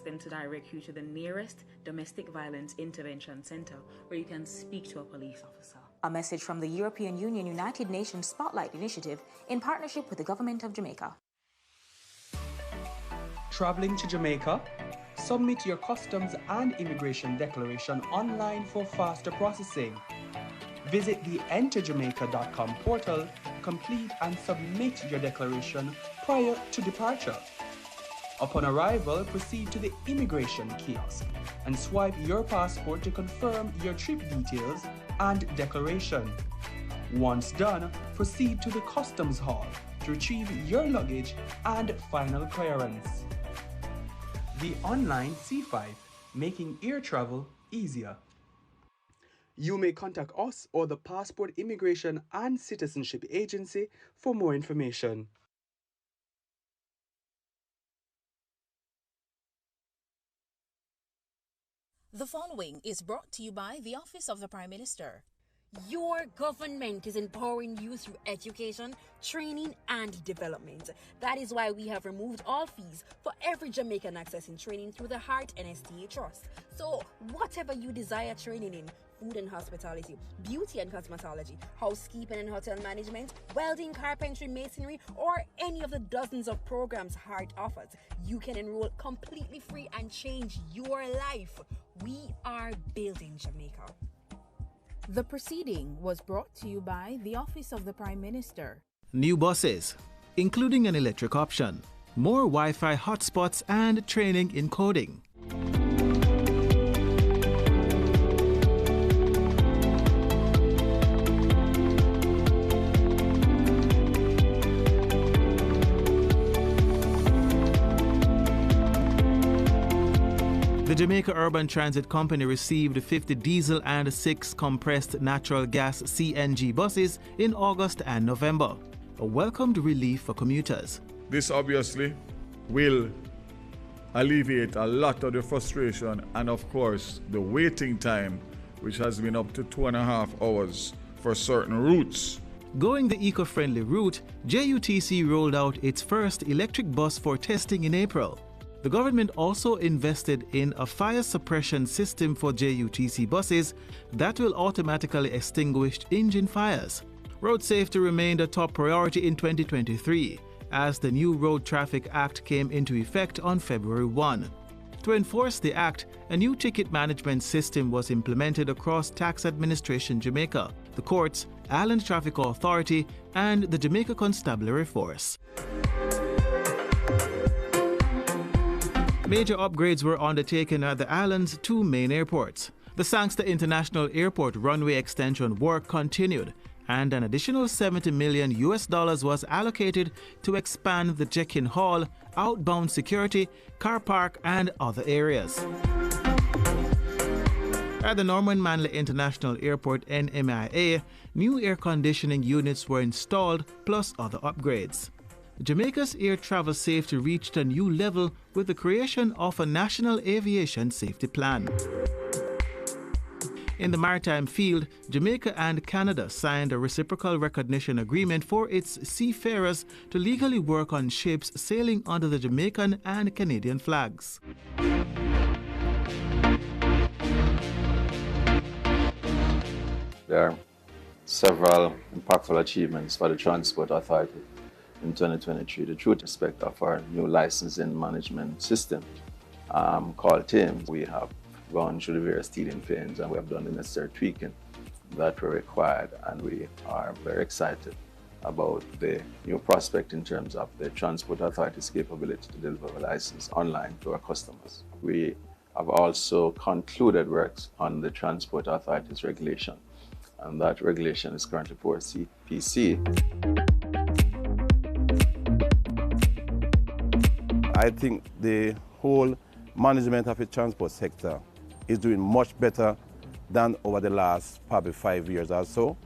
then to direct you to the nearest domestic violence intervention center where you can speak to a police officer. A message from the European Union United Nations Spotlight Initiative in partnership with the government of Jamaica. Traveling to Jamaica? Submit your customs and immigration declaration online for faster processing. Visit the enterjamaica.com portal, complete and submit your declaration prior to departure. Upon arrival, proceed to the immigration kiosk and swipe your passport to confirm your trip details and declaration. Once done, proceed to the customs hall to retrieve your luggage and final clearance. The online C5, making air travel easier. You may contact us or the Passport Immigration and Citizenship Agency for more information. The following is brought to you by the Office of the Prime Minister. Your government is empowering you through education, training, and development. That is why we have removed all fees for every Jamaican accessing training through the Heart NSTA Trust. So, whatever you desire training in, food and hospitality, beauty and cosmetology, housekeeping and hotel management, welding, carpentry, masonry, or any of the dozens of programs Heart offers, you can enroll completely free and change your life. We are building Jamaica. The proceeding was brought to you by the Office of the Prime Minister. New buses, including an electric option, more Wi-Fi hotspots and training in coding. The Jamaica Urban Transit Company received 50 diesel and 6 compressed natural gas CNG buses in August and November, a welcomed relief for commuters. This obviously will alleviate a lot of the frustration and, of course, the waiting time, which has been up to 2.5 hours for certain routes. Going the eco-friendly route, JUTC rolled out its first electric bus for testing in April. The government also invested in a fire suppression system for JUTC buses that will automatically extinguish engine fires. Road safety remained a top priority in 2023 as the new Road Traffic Act came into effect on February 1. To enforce the act, a new ticket management system was implemented across Tax Administration Jamaica, the courts, Island Traffic Authority, and the Jamaica Constabulary Force. Major upgrades were undertaken at the island's 2 main airports. The Sangster International Airport runway extension work continued, and an additional $70 million was allocated to expand the check-in hall, outbound security, car park, and other areas. At the Norman Manley International Airport NMIA, new air conditioning units were installed, plus other upgrades. Jamaica's air travel safety reached a new level with the creation of a National Aviation Safety Plan. In the maritime field, Jamaica and Canada signed a reciprocal recognition agreement for its seafarers to legally work on ships sailing under the Jamaican and Canadian flags. There are several impactful achievements for the Transport Authority in 2023. The true aspect of our new licensing management system called TAMES. We have gone through the various teething pains and we have done the necessary tweaking that were required, and we are very excited about the new prospect in terms of the Transport Authority's capability to deliver a license online to our customers. We have also concluded works on the Transport Authority's regulation, and that regulation is currently for CPC. I think the whole management of the transport sector is doing much better than over the last probably 5 years or so.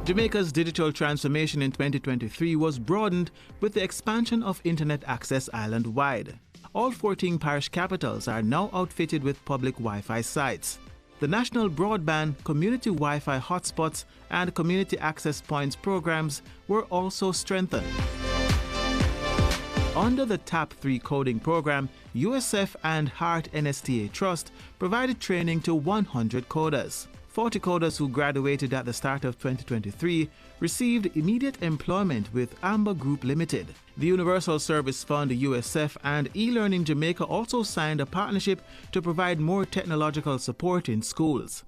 Jamaica's digital transformation in 2023 was broadened with the expansion of internet access island-wide. All 14 parish capitals are now outfitted with public Wi-Fi sites. The National Broadband, Community Wi-Fi Hotspots, and Community Access Points programs were also strengthened. Under the TAP 3 coding program, USF and Heart NSTA Trust provided training to 100 coders. 40 coders who graduated at the start of 2023 received immediate employment with Amber Group Limited. The Universal Service Fund, USF, and eLearning Jamaica also signed a partnership to provide more technological support in schools.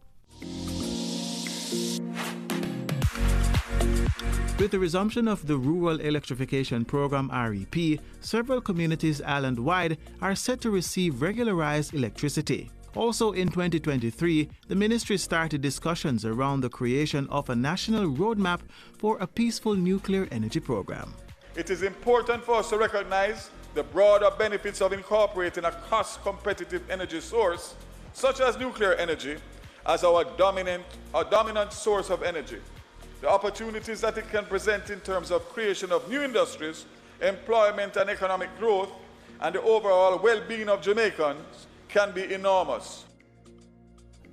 With the resumption of the Rural Electrification Program REP, several communities island-wide are set to receive regularized electricity. Also in 2023, the ministry started discussions around the creation of a national roadmap for a peaceful nuclear energy program. It is important for us to recognize the broader benefits of incorporating a cost-competitive energy source, such as nuclear energy, as our dominant source of energy. The opportunities that it can present in terms of creation of new industries, employment and economic growth, and the overall well-being of Jamaicans can be enormous.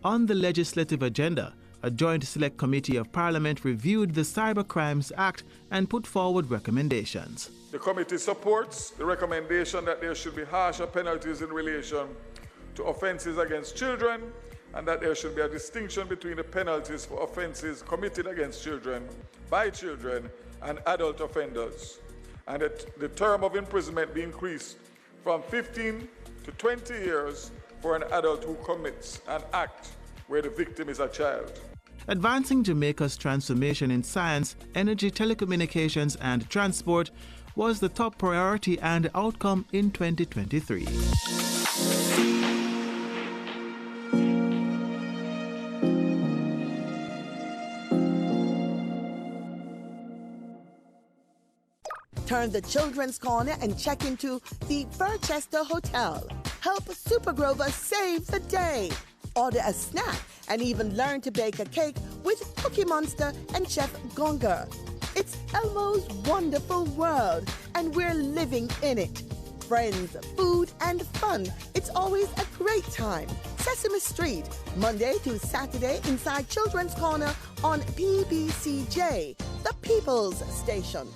On the legislative agenda, a joint select committee of Parliament reviewed the Cybercrimes Act and put forward recommendations. The committee supports the recommendation that there should be harsher penalties in relation to offences against children, and that there should be a distinction between the penalties for offences committed against children, by children, and adult offenders, and that the term of imprisonment be increased from 15 to 20 years for an adult who commits an act where the victim is a child. Advancing Jamaica's transformation in science, energy, telecommunications, and transport was the top priority and outcome in 2023. Turn the children's corner and check into the Burchester Hotel. Help Super Grover save the day. Order a snack and even learn to bake a cake with Cookie Monster and Chef Gonger. It's Elmo's wonderful world, and we're living in it. Friends, food, and fun. It's always a great time. Sesame Street, Monday to Saturday inside Children's Corner on PBCJ, the People's Station.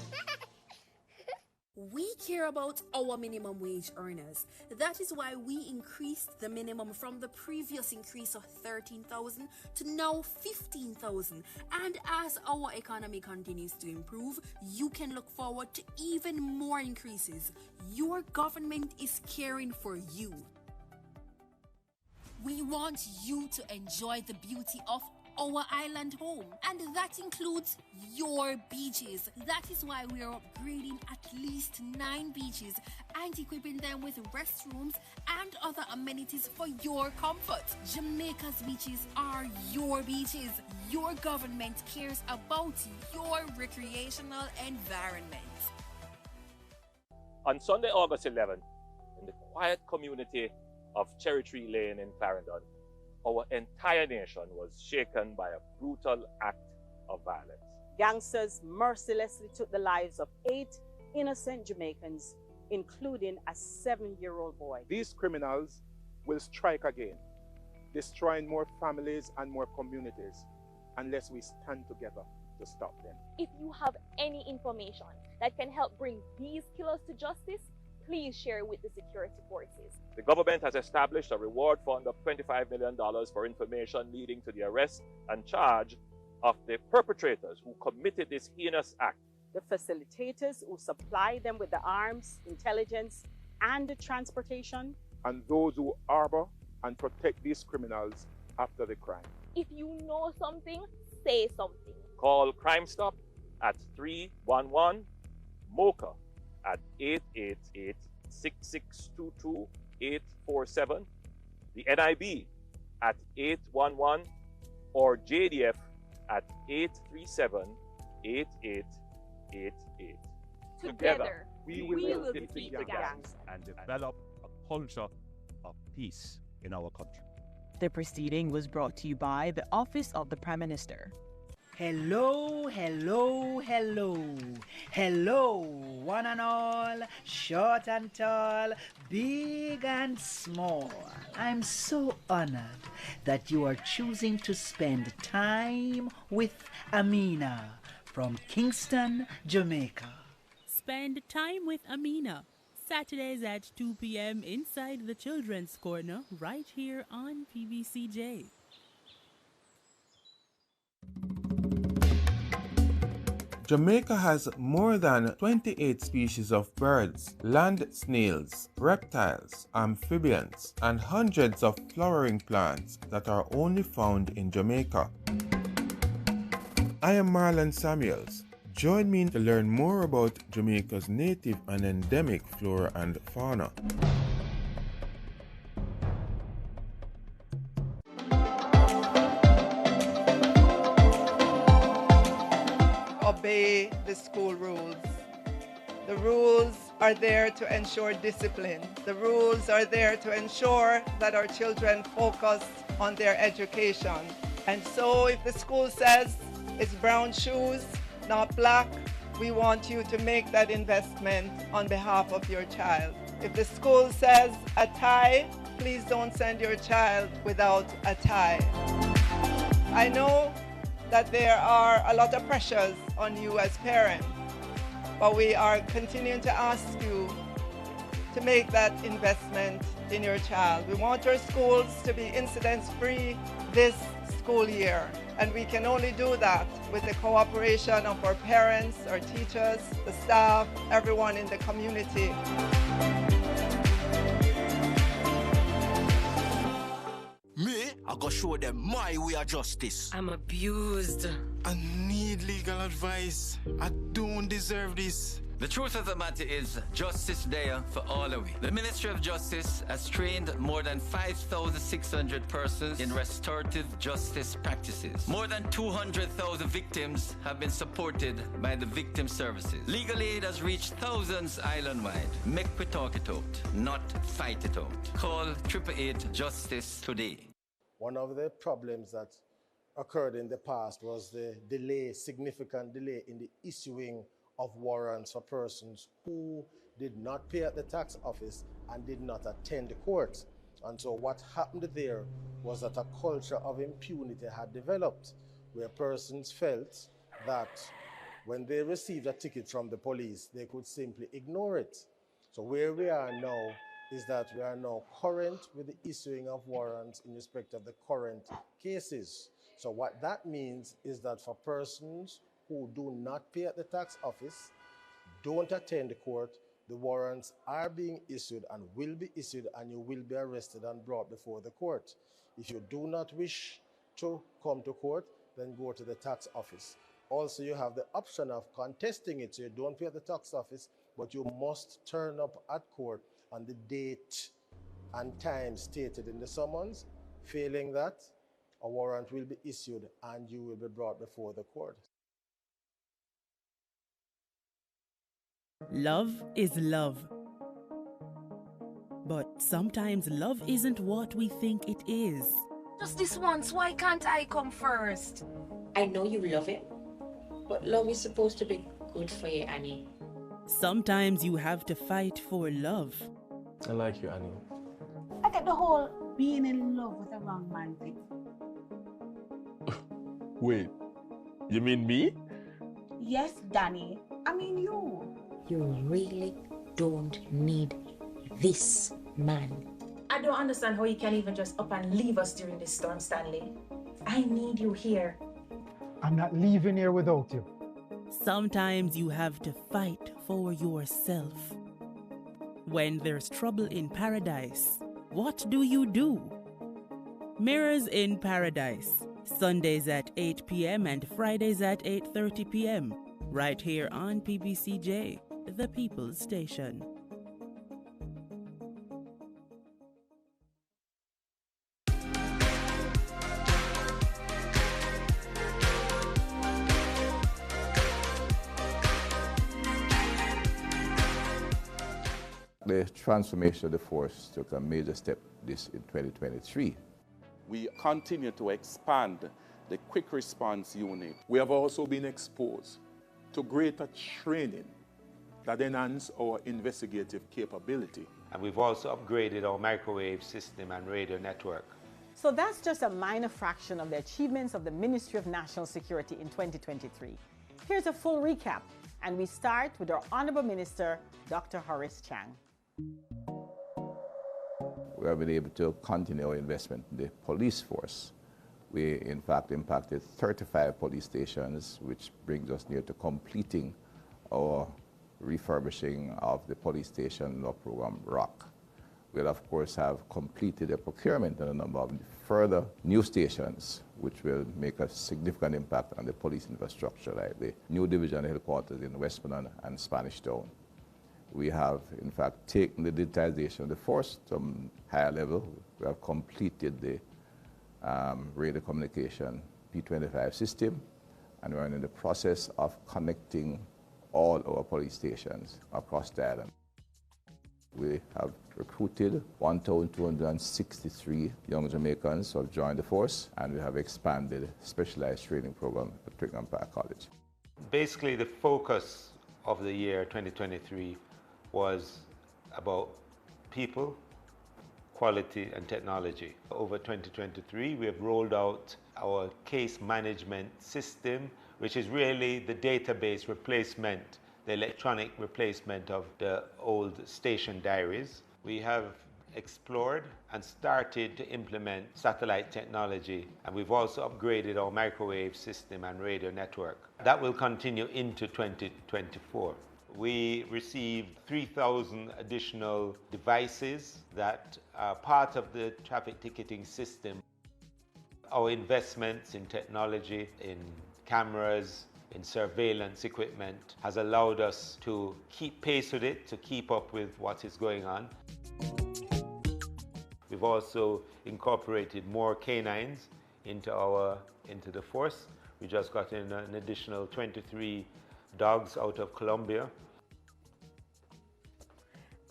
We care about our minimum wage earners. That is why we increased the minimum from the previous increase of 13,000 to now 15,000. And as our economy continues to improve, you can look forward to even more increases. Your government is caring for you. We want you to enjoy the beauty of our island home, and that includes your beaches. That is why we are upgrading at least 9 beaches and equipping them with restrooms and other amenities for your comfort. Jamaica's beaches are your beaches. Your government cares about your recreational environment. On Sunday, August 11th, in the quiet community of Cherry Tree Lane in Clarendon, our entire nation was shaken by a brutal act of violence. Gangsters mercilessly took the lives of 8 innocent Jamaicans, including a 7-year-old boy. These criminals will strike again, destroying more families and more communities, unless we stand together to stop them. If you have any information that can help bring these killers to justice, please share with the security forces. The government has established a reward fund of $25 million for information leading to the arrest and charge of the perpetrators who committed this heinous act. The facilitators who supply them with the arms, intelligence, and the transportation. And those who harbor and protect these criminals after the crime. If you know something, say something. Call Crime Stop at 311 MOCA at 888-6622-847, the NIB at 811, or JDF at 837-8888. Together, we will defeat the gangs and develop a culture of peace in our country. The proceeding was brought to you by the Office of the Prime Minister. Hello, hello, hello. Hello, one and all, short and tall, big and small. I'm so honored that you are choosing to spend time with Amina from Kingston, Jamaica. Spend time with Amina Saturdays at 2 p.m. inside the Children's Corner, right here on PBCJ. Jamaica has more than 28 species of birds, land snails, reptiles, amphibians, and hundreds of flowering plants that are only found in Jamaica. I am Marlon Samuels. Join me to learn more about Jamaica's native and endemic flora and fauna. Obey the school rules. The rules are there to ensure discipline. The rules are there to ensure that our children focus on their education. And so if the school says it's brown shoes, not black, we want you to make that investment on behalf of your child. If the school says a tie, please don't send your child without a tie. I know that there are a lot of pressures on you as parents, but we are continuing to ask you to make that investment in your child. We want our schools to be incident-free this school year, and we can only do that with the cooperation of our parents, our teachers, the staff, everyone in the community. Me, I go show them my way of justice. I'm abused. I need legal advice. I don't deserve this. The truth of the matter is, justice there for all of it. The Ministry of Justice has trained more than 5,600 persons in restorative justice practices. More than 200,000 victims have been supported by the victim services. Legal aid has reached thousands island-wide. Make we talk it out, not fight it out. Call 888 Justice today. One of the problems that occurred in the past was the delay, significant delay in the issuing of warrants for persons who did not pay at the tax office and did not attend the court. And so what happened there was that a culture of impunity had developed, where persons felt that when they received a ticket from the police, they could simply ignore it. So where we are now is that we are now current with the issuing of warrants in respect of the current cases. So what that means is that for persons who do not pay at the tax office, don't attend the court, the warrants are being issued and will be issued, and you will be arrested and brought before the court. If you do not wish to come to court, then go to the tax office. Also, you have the option of contesting it, so you don't pay at the tax office, but you must turn up at court on the date and time stated in the summons. Failing that, a warrant will be issued and you will be brought before the court. Love is love. But sometimes love isn't what we think it is. Just this once, why can't I come first? I know you love it, but love is supposed to be good for you, Annie. Sometimes you have to fight for love. I like you, Annie. I get the whole being in love with the wrong man thing. Wait, you mean me? Yes, Danny. I mean you. You really don't need this man. I don't understand how you can even just up and leave us during this storm, Stanley. I need you here. I'm not leaving here without you. Sometimes you have to fight for yourself. When there's trouble in paradise, what do? Mirrors in Paradise, Sundays at 8 p.m. and Fridays at 8:30 p.m. right here on PBCJ, the People's Station. The transformation of the force took a major step this in 2023. We continue to expand the quick response unit. We have also been exposed to greater training that enhance our investigative capability. And we've also upgraded our microwave system and radio network. So that's just a minor fraction of the achievements of the Ministry of National Security in 2023. Here's a full recap, and we start with our Honorable Minister, Dr. Horace Chang. We have been able to continue our investment in the police force. We, in fact, impacted 35 police stations, which brings us near to completing our refurbishing of the police station law program ROC. We'll, of course, have completed the procurement on a number of further new stations, which will make a significant impact on the police infrastructure, like the new division headquarters in Westmoreland and Spanish Town. We have, in fact, taken the digitization of the force to a higher level. We have completed the radio communication P25 system, and we're in the process of connecting all our police stations across the island. We have recruited 1,263 young Jamaicans who have joined the force, and we have expanded specialized training program at Twickenham Park College. Basically, the focus of the year 2023 was about people, quality, and technology. Over 2023, we have rolled out our case management system, which is really the database replacement, the electronic replacement of the old station diaries. We have explored and started to implement satellite technology, and we've also upgraded our microwave system and radio network. That will continue into 2024. We received 3,000 additional devices that are part of the traffic ticketing system. Our investments in technology, in cameras, in surveillance equipment has allowed us to keep pace with it, to keep up with what is going on. We've also incorporated more canines into the force. We just got in an additional 23 dogs out of Colombia.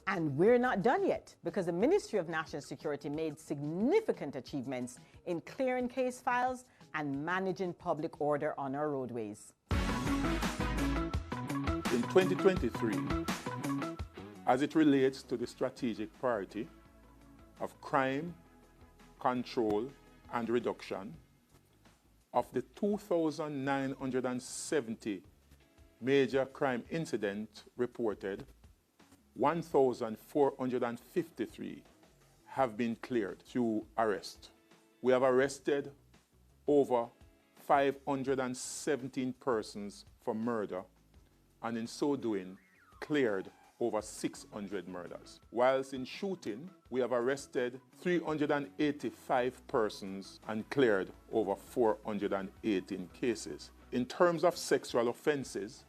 And we're not done yet, because the Ministry of National Security made significant achievements in clearing case files and managing public order on our roadways. In 2023, as it relates to the strategic priority of crime, control, and reduction, of the 2,970 major crime incidents reported, 1,453 have been cleared through arrest. We have arrested over 517 persons for murder, and in so doing, cleared over 600 murders. Whilst in shooting, we have arrested 385 persons and cleared over 418 cases. In terms of sexual offenses,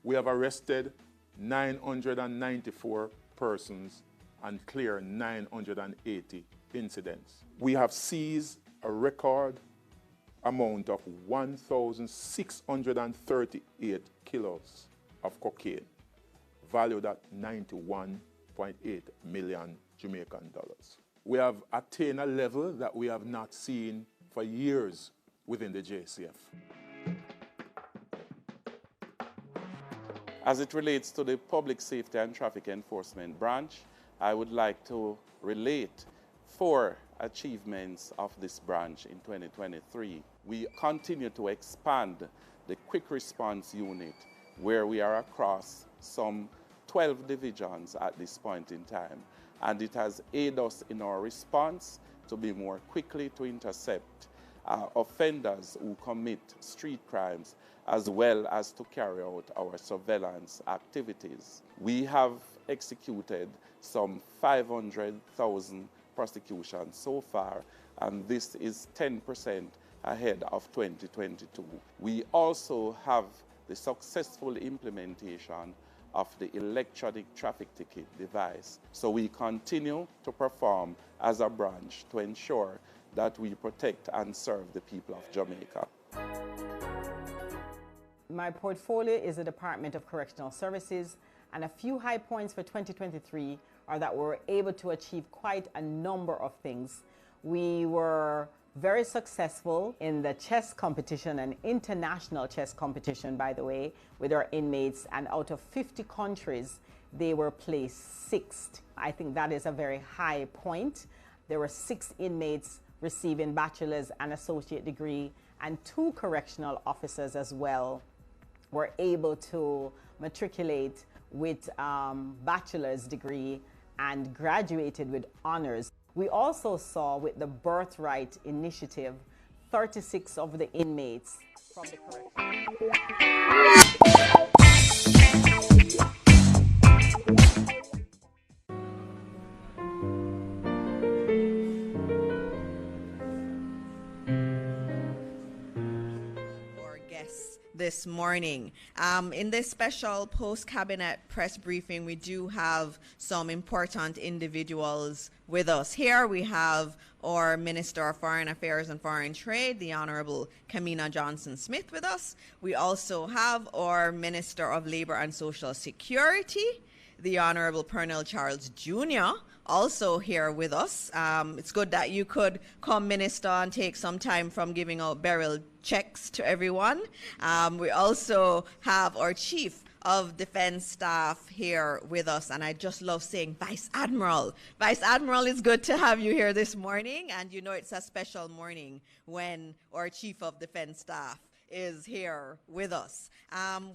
we have arrested 994 persons and cleared 980 incidents. We have seized a record amount of 1,638 kilos of cocaine, valued at 91.8 million Jamaican dollars. We have attained a level that we have not seen for years within the JCF. As it relates to the Public Safety and Traffic Enforcement branch, I would like to relate 4 achievements of this branch in 2023. We continue to expand the Quick Response Unit, where we are across some 12 divisions at this point in time. And it has aided us in our response to be more quickly to intercept offenders who commit street crimes, as well as to carry out our surveillance activities. We have executed some 500,000 prosecutions so far, and this is 10% ahead of 2022. We also have the successful implementation of the electronic traffic ticket device. So we continue to perform as a branch to ensure that we protect and serve the people of Jamaica. My portfolio is the Department of Correctional Services, and a few high points for 2023 are that we were able to achieve quite a number of things. We were very successful in the chess competition, an international chess competition, by the way, with our inmates, and out of 50 countries, they were placed 6th. I think that is a very high point. There were 6 inmates receiving bachelor's and associate degree, and 2 correctional officers as well were able to matriculate with bachelor's degree and graduated with honors. We also saw with the Birthright Initiative, 36 of the inmates from the this morning. In this special post-cabinet press briefing, we do have some important individuals with us. Here we have our Minister of Foreign Affairs and Foreign Trade, the Honourable Kamina Johnson-Smith, with us. We also have our Minister of Labour and Social Security, the Honourable Pernell Charles Jr., also here with us. It's good that you could come, Minister, and take some time from giving out Beryl checks to everyone. We also have our Chief of Defense Staff here with us, and I just love saying Vice Admiral. Vice Admiral, it's good to have you here this morning, and you know it's a special morning when our Chief of Defense Staff is here with us.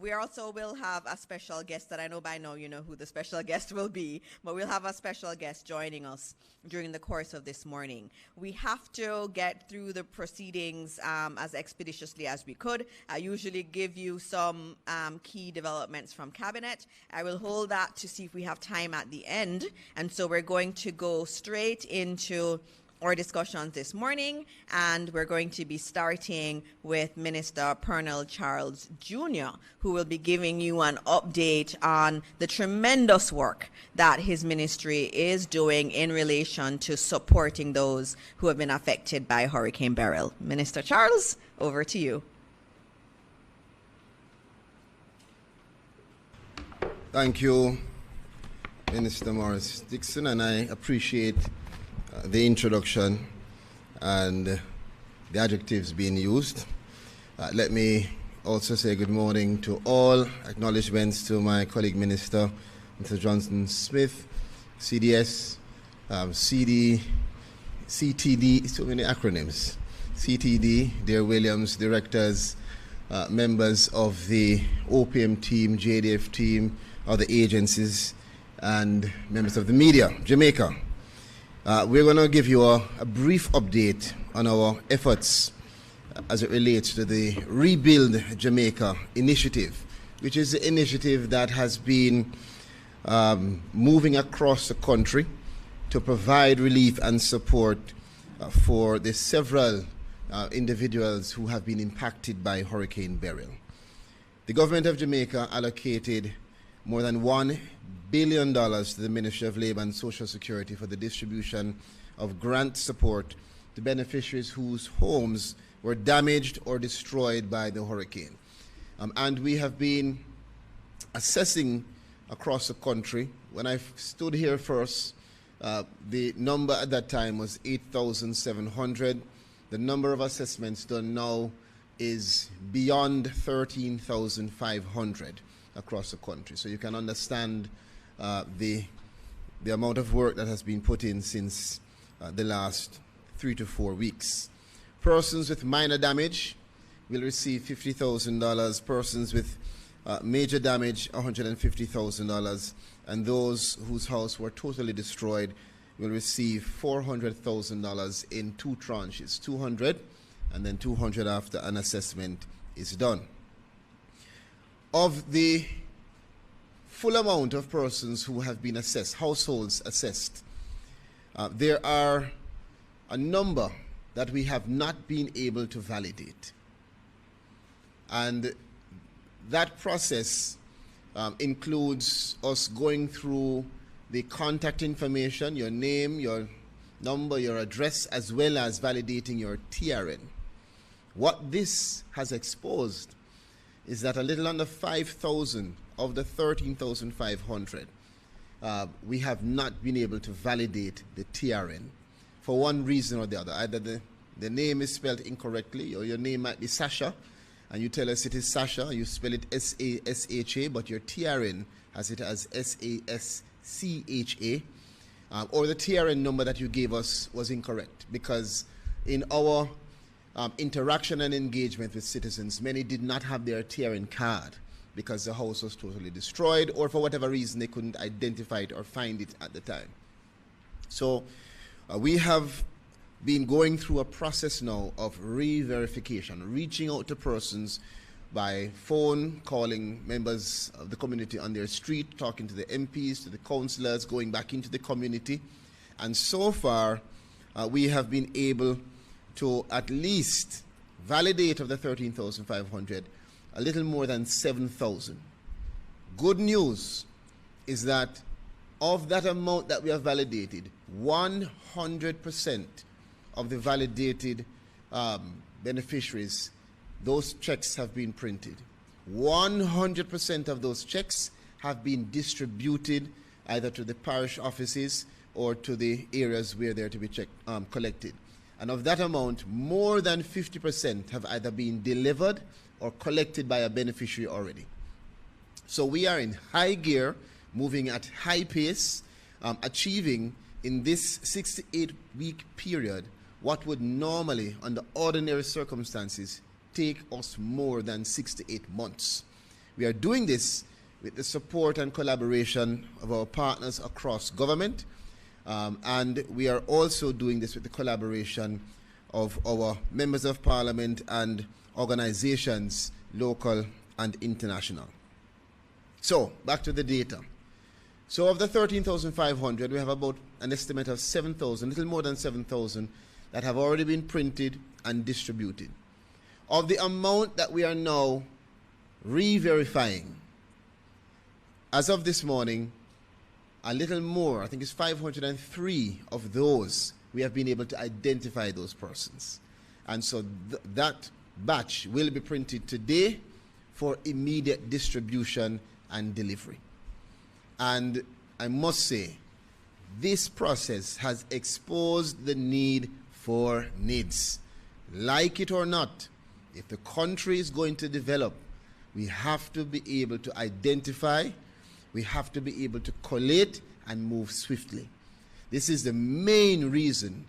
We also will have a special guest that I know by now you know who the special guest will be, but we'll have a special guest joining us during the course of this morning. We have to get through the proceedings as expeditiously as we could. I usually give you some key developments from Cabinet. I will hold that to see if we have time at the end, and so we're going to go straight into our discussions this morning, and we're going to be starting with Minister Pernell Charles Jr., who will be giving you an update on the tremendous work that his ministry is doing in relation to supporting those who have been affected by Hurricane Beryl. Minister Charles, over to you. Thank you, Minister Morris Dixon, and I appreciate the introduction and the adjectives being used. Let me also say good morning to all. Acknowledgements to my colleague Minister, Mr. Johnson Smith, CDS, CD, CTD, so many acronyms, CTD, Dear Williams, directors, members of the OPM team, JDF team, other agencies, and members of the media, Jamaica. We're going to give you a brief update on our efforts as it relates to the Rebuild Jamaica initiative, which is the initiative that has been moving across the country to provide relief and support for the several individuals who have been impacted by Hurricane Beryl. The government of Jamaica allocated more than $1 billion to the Ministry of Labour and Social Security for the distribution of grant support to beneficiaries whose homes were damaged or destroyed by the hurricane. And we have been assessing across the country. When I stood here first, the number at that time was 8,700. The number of assessments done now is beyond 13,500 across the country. So you can understand the amount of work that has been put in since the last 3 to 4 weeks. Persons with minor damage will receive $50,000. Persons with major damage, $150,000. And those whose house were totally destroyed will receive $400,000 in 2 tranches, 200 and then 200 after an assessment is done. Of the full amount of persons who have been assessed, households assessed, there are a number that we have not been able to validate. And that process includes us going through the contact information, your name, your number, your address, as well as validating your TRN. What this has exposed is that a little under 5,000 of the 13,500, we have not been able to validate the TRN for one reason or the other. Either the name is spelled incorrectly, or your name might be Sasha, and you tell us it is Sasha, you spell it S-A-S-H-A, but your TRN has it as S-A-S-C-H-A, or the TRN number that you gave us was incorrect, because in our interaction and engagement with citizens, many did not have their TRN card. because the house was totally destroyed, or for whatever reason they couldn't identify it or find it at the time. So we have been going through a process now of re-verification, reaching out to persons by phone, calling members of the community on their street, talking to the MPs, to the councillors, going back into the community. And so far, we have been able to at least validate of the 13,500, a little more than 7,000. Good news is that of that amount that we have validated, 100% of the validated beneficiaries, those checks have been printed. 100% of those checks have been distributed either to the parish offices or to the areas where they're to be collected. And of that amount, more than 50% have either been delivered or collected by a beneficiary already. So we are in high gear, moving at high pace, achieving in this 68-week period what would normally, under ordinary circumstances, take us more than 6 to 8 months. We are doing this with the support and collaboration of our partners across government, and we are also doing this with the collaboration of our members of parliament and organizations, local and international. So, back to the data. So of the 13,500, we have about an estimate of 7,000, little more than 7,000, that have already been printed and distributed. Of the amount that we are now re-verifying, as of this morning, a little more, I think it's 503 of those, we have been able to identify those persons. And so that batch will be printed today for immediate distribution and delivery. And I must say, this process has exposed the need for NIDS. Like it or not, if the country is going to develop, we have to be able to identify, we have to be able to collate and move swiftly. This is the main reason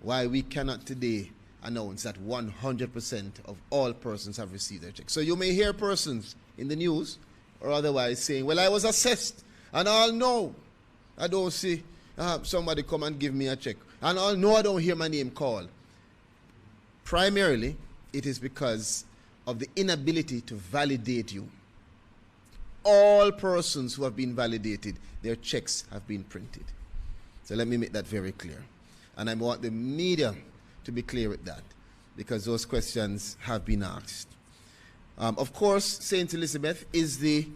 why we cannot today announce that 100% of all persons have received their check. So you may hear persons in the news or otherwise saying, well, I was assessed, and I'll know. I don't see somebody come and give me a check. And I'll know I don't hear my name called. Primarily, it is because of the inability to validate you. All persons who have been validated, their checks have been printed. So let me make that very clear. And I want the media to be clear with that, because those questions have been asked. Of course, St. Elizabeth is the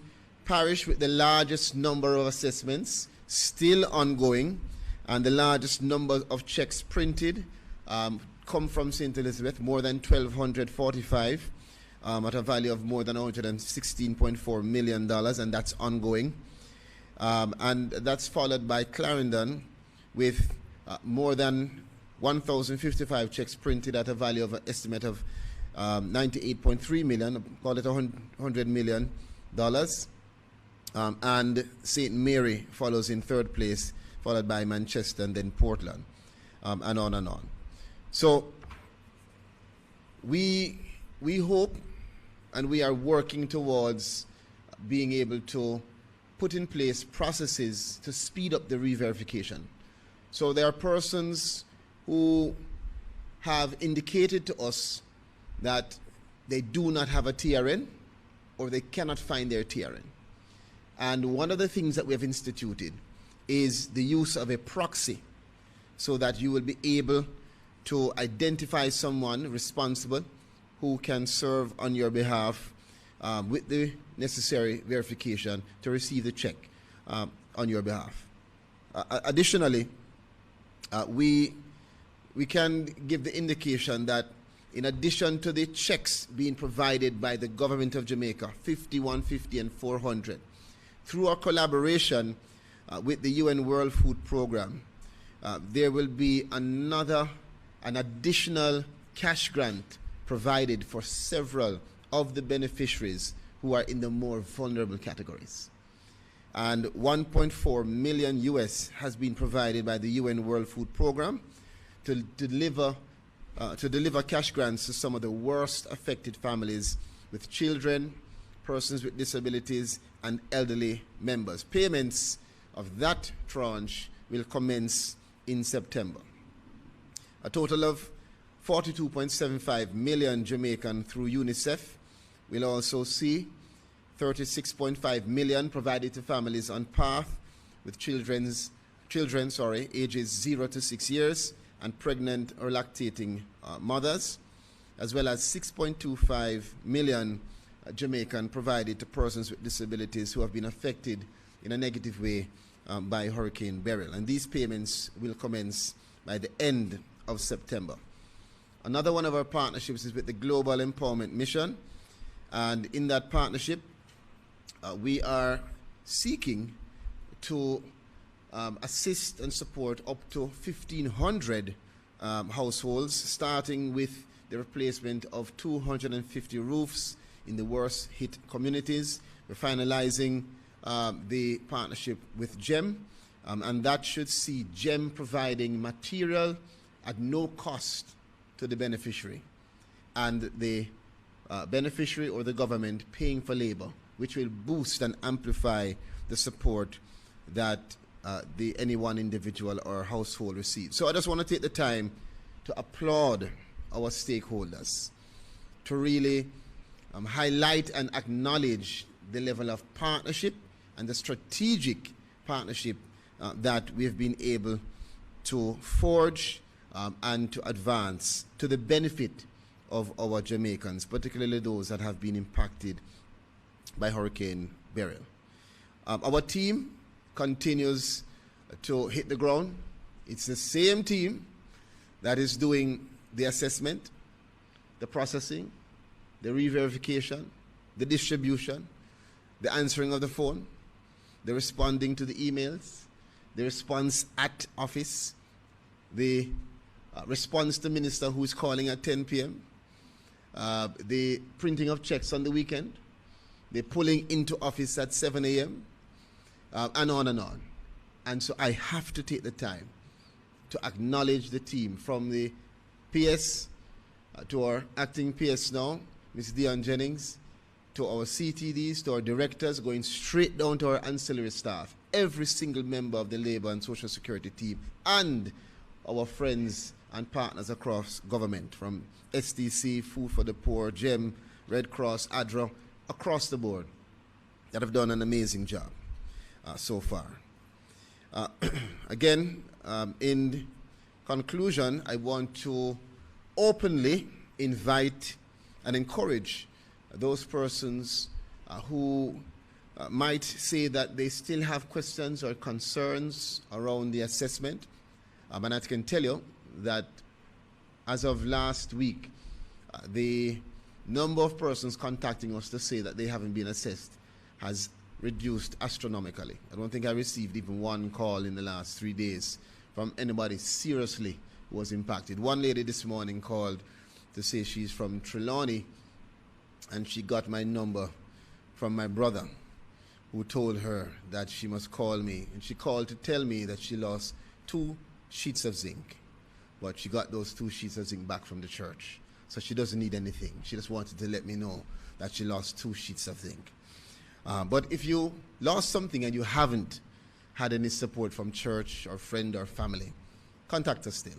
parish with the largest number of assessments, still ongoing, and the largest number of checks printed come from St. Elizabeth, more than 1,245, at a value of more than $116.4 million, and that's ongoing. And that's followed by Clarendon with more than 1,055 checks printed at a value of an estimate of 98.3 million, call it $100 million. And St. Mary follows in third place, followed by Manchester and then Portland, and on and on. So we hope, and we are working towards being able to put in place processes to speed up the re-verification. So there are persons who have indicated to us that they do not have a TRN or they cannot find their TRN. And one of the things that we have instituted is the use of a proxy, so that you will be able to identify someone responsible who can serve on your behalf with the necessary verification to receive the check on your behalf. Additionally, we can give the indication that in addition to the checks being provided by the government of Jamaica, 50, 150, and 400, through our collaboration with the UN World Food Program, there will be an additional cash grant provided for several of the beneficiaries who are in the more vulnerable categories. And 1.4 million US has been provided by the UN World Food Program to deliver cash grants to some of the worst affected families with children, persons with disabilities, and elderly members. Payments of that tranche will commence in September. A total of 42.75 million Jamaican through UNICEF will also see 36.5 million provided to families on path with children, ages 0 to 6 years and pregnant or lactating mothers, as well as 6.25 million Jamaican provided to persons with disabilities who have been affected in a negative way by Hurricane Beryl. And these payments will commence by the end of September. Another one of our partnerships is with the Global Empowerment Mission. And in that partnership, we are seeking to assist and support up to 1,500 households, starting with the replacement of 250 roofs in the worst hit communities. We're finalizing the partnership with GEM, and that should see GEM providing material at no cost to the beneficiary, and the beneficiary or the government paying for labor, which will boost and amplify the support that any one individual or household receives. So I just want to take the time to applaud our stakeholders, to really highlight and acknowledge the level of partnership and the strategic partnership that we've been able to forge and to advance to the benefit of our Jamaicans, particularly those that have been impacted by Hurricane Beryl. Our team continues to hit the ground. It's the same team that is doing the assessment, the processing, the re-verification, the distribution, the answering of the phone, the responding to the emails, the response at office, the response to minister who is calling at 10 p.m., the printing of checks on the weekend, the pulling into office at 7 a.m., and on and on. And so I have to take the time to acknowledge the team, from the PS to our acting PS now, Ms. Dion Jennings, to our CTDs, to our directors, going straight down to our ancillary staff, every single member of the Labour and Social Security team, and our friends and partners across government, from STC, Food for the Poor, GEM, Red Cross, ADRA, across the board, that have done an amazing job so far. Again, in conclusion, I want to openly invite and encourage those persons who might say that they still have questions or concerns around the assessment. And I can tell you that as of last week, the number of persons contacting us to say that they haven't been assessed has reduced astronomically. I don't think I received even one call in the last 3 days from anybody seriously who was impacted. One lady this morning called to say she's from Trelawney, and she got my number from my brother, who told her that she must call me. And she called to tell me that she lost 2 sheets of zinc, but she got those 2 sheets of zinc back from the church. So she doesn't need anything. She just wanted to let me know that she lost 2 sheets of zinc. But if you lost something and you haven't had any support from church or friend or family, contact us still.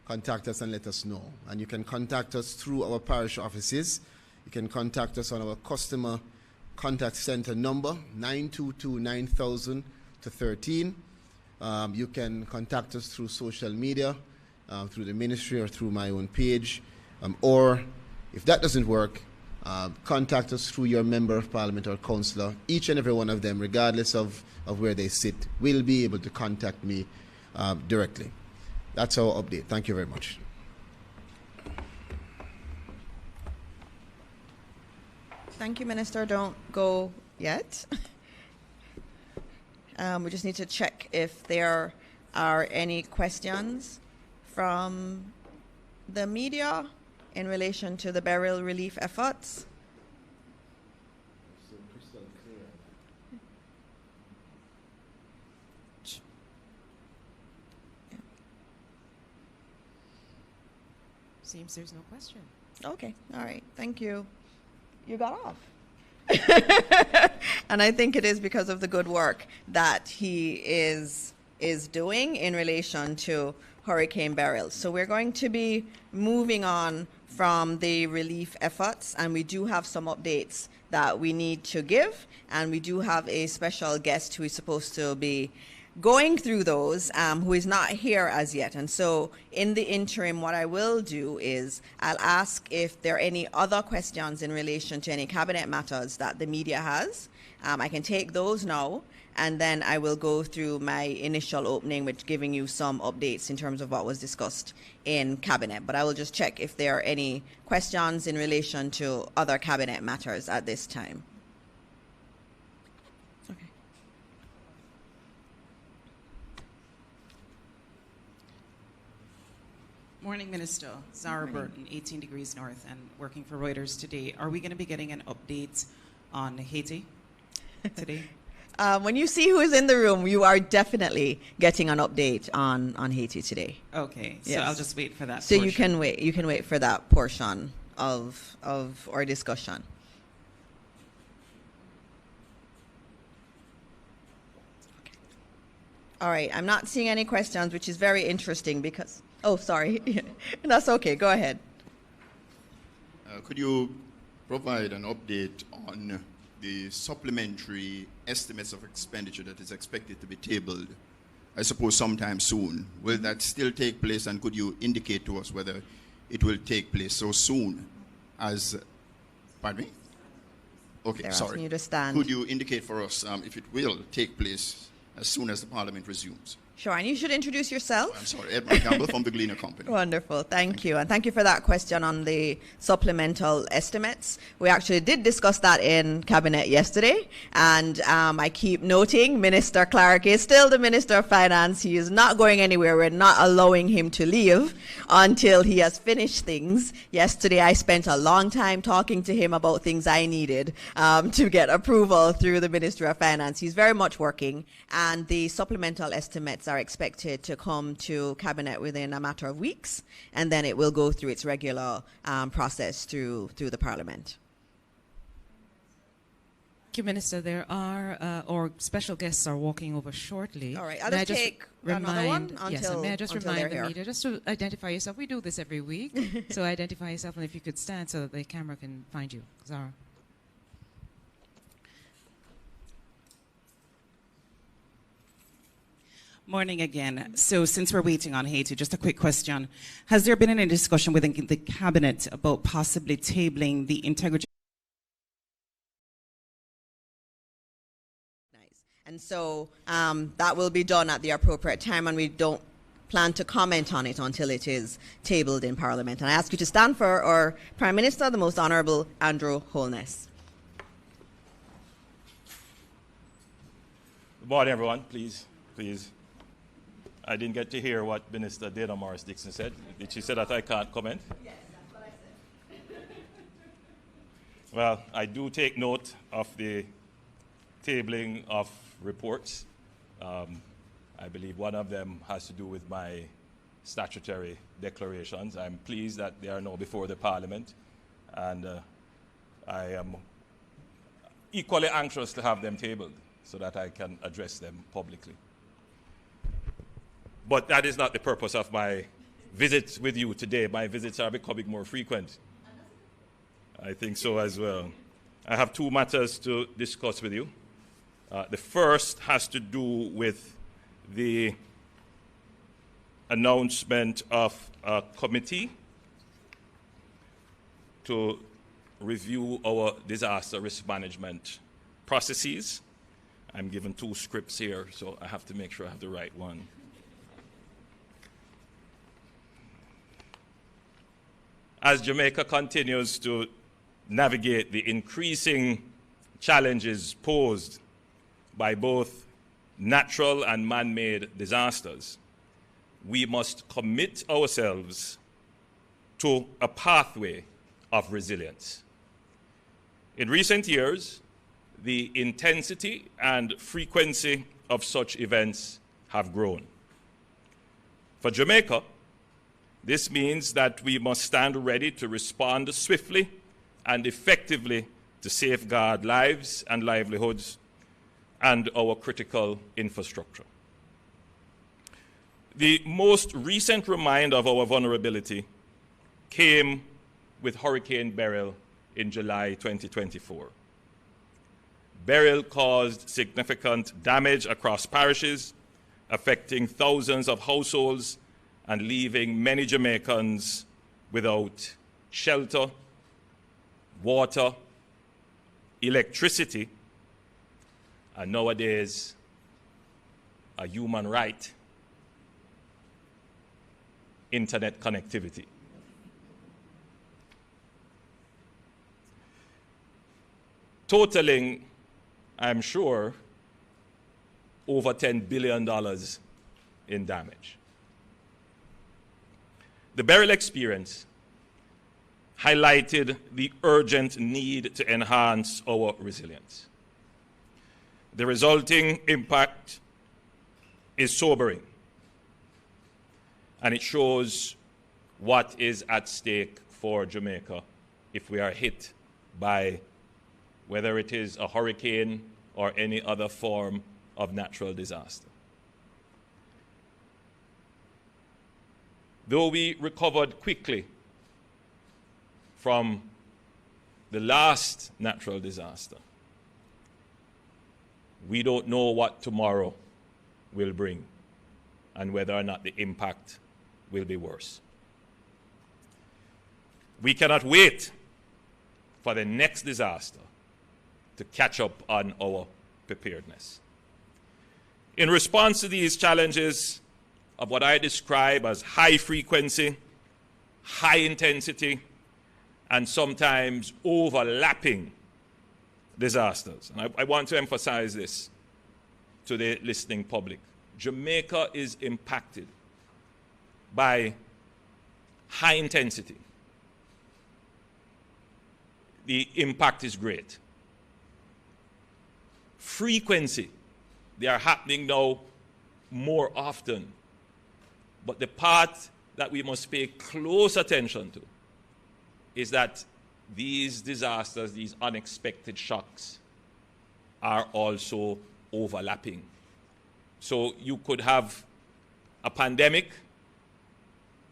Contact us and let us know. And you can contact us through our parish offices. You can contact us on our customer contact center number, 922-9000 to 13. You can contact us through social media, through the ministry or through my own page. Or if that doesn't work, contact us through your member of parliament or councillor. Each and every one of them, regardless of where they sit, will be able to contact me directly. That's our update. Thank you very much. Thank you, Minister. Don't go yet. We just need to check if there are any questions from the media in relation to the Beryl relief efforts. Seems there's no question. Okay, all right, thank you. You got off. And I think it is because of the good work that he is doing in relation to Hurricane Beryl. So we're going to be moving on from the relief efforts, and we do have some updates that we need to give, and we do have a special guest who is supposed to be going through those, who is not here as yet. And so in the interim, what I will do is I'll ask if there are any other questions in relation to any cabinet matters that the media has. I can take those now, and then I will go through my initial opening with giving you some updates in terms of what was discussed in cabinet. But I will just check if there are any questions in relation to other cabinet matters at this time. Morning, Minister. Zara Burton, 18 Degrees North, and working for Reuters today. Are we going to be getting an update on Haiti today? When you see who is in the room, you are definitely getting an update on Haiti today. Okay, so Yes. I'll just wait for that. So portion. you can wait. You can wait for that portion of our discussion. All right. I'm not seeing any questions, which is very interesting because. Oh, sorry. That's okay. Go ahead. Could you provide an update on the supplementary estimates of expenditure that is expected to be tabled, I suppose, sometime soon? Will that still take place, and could you indicate to us whether it will take place so soon as... Pardon me? Okay, They're sorry. asking you to stand. Could you indicate for us if it will take place as soon as the Parliament resumes? Sure, and you should introduce yourself. I'm sorry, Edmund Campbell from the Gleaner Company. Wonderful, thank you. And thank you for that question on the supplemental estimates. We actually did discuss that in Cabinet yesterday, and I keep noting Minister Clark is still the Minister of Finance. He is not going anywhere. We're not allowing him to leave until he has finished things. Yesterday, I spent a long time talking to him about things I needed to get approval through the Minister of Finance. He's very much working, and the supplemental estimates are expected to come to Cabinet within a matter of weeks, and then it will go through its regular process through the Parliament. Thank you, Minister. There are, or special guests are walking over shortly. All right, I'll just take another one until may I just until remind they're the here. media just to identify yourself. We do this every week, so identify yourself, and if you could stand so that the camera can find you. Zara. Morning again. So since we're waiting on Haiti, just a quick question. Has there been any discussion within the cabinet about possibly tabling the integrity? And so that will be done at the appropriate time, and we don't plan to comment on it until it is tabled in Parliament. And I ask you to stand for our Prime Minister, the Most Honourable Andrew Holness. Good morning, everyone. Please. I didn't get to hear what Minister Dana Morris Dixon said. Did she say that I can't comment? Yes, that's what I said. Well, I do take note of the tabling of reports. I believe one of them has to do with my statutory declarations. I'm pleased that they are now before the Parliament, and I am equally anxious to have them tabled so that I can address them publicly. But that is not the purpose of my visits with you today. My visits are becoming more frequent. I think so as well. I have two matters to discuss with you. The first has to do with the announcement of a committee to review our disaster risk management processes. I'm given two scripts here, so I have to make sure I have the right one. As Jamaica continues to navigate the increasing challenges posed by both natural and man-made disasters, we must commit ourselves to a pathway of resilience. In recent years, the intensity and frequency of such events have grown. For Jamaica, this means that we must stand ready to respond swiftly and effectively to safeguard lives and livelihoods and our critical infrastructure. The most recent reminder of our vulnerability came with Hurricane Beryl in July 2024. Beryl caused significant damage across parishes, affecting thousands of households and leaving many Jamaicans without shelter, water, electricity, and nowadays, a human right, internet connectivity. Totaling, I'm sure, over $10 billion in damage. The Beryl experience highlighted the urgent need to enhance our resilience. The resulting impact is sobering, and it shows what is at stake for Jamaica if we are hit by whether it is a hurricane or any other form of natural disaster. Though we recovered quickly from the last natural disaster, we don't know what tomorrow will bring and whether or not the impact will be worse. We cannot wait for the next disaster to catch up on our preparedness. In response to these challenges of what I describe as high frequency, high intensity, and sometimes overlapping disasters, and I want to emphasize this to the listening public, Jamaica is impacted by high intensity. The impact is great. Frequency, they are happening now more often. But the part that we must pay close attention to is that these disasters, these unexpected shocks, are also overlapping. So you could have a pandemic,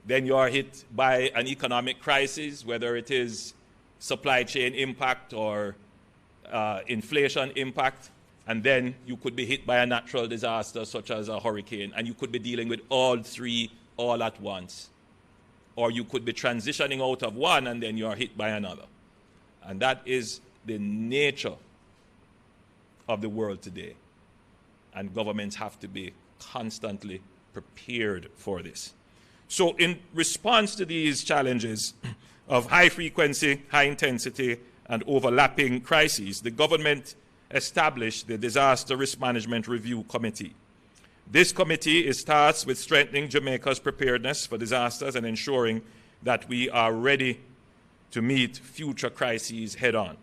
then you are hit by an economic crisis, whether it is supply chain impact or inflation impact, and then you could be hit by a natural disaster such as a hurricane, and you could be dealing with all three all at once. Or you could be transitioning out of one and then you are hit by another. And that is the nature of the world today. And governments have to be constantly prepared for this. So in response to these challenges of high frequency, high intensity, and overlapping crises, the government established the Disaster Risk Management Review Committee. This committee is tasked with strengthening Jamaica's preparedness for disasters and ensuring that we are ready to meet future crises head-on.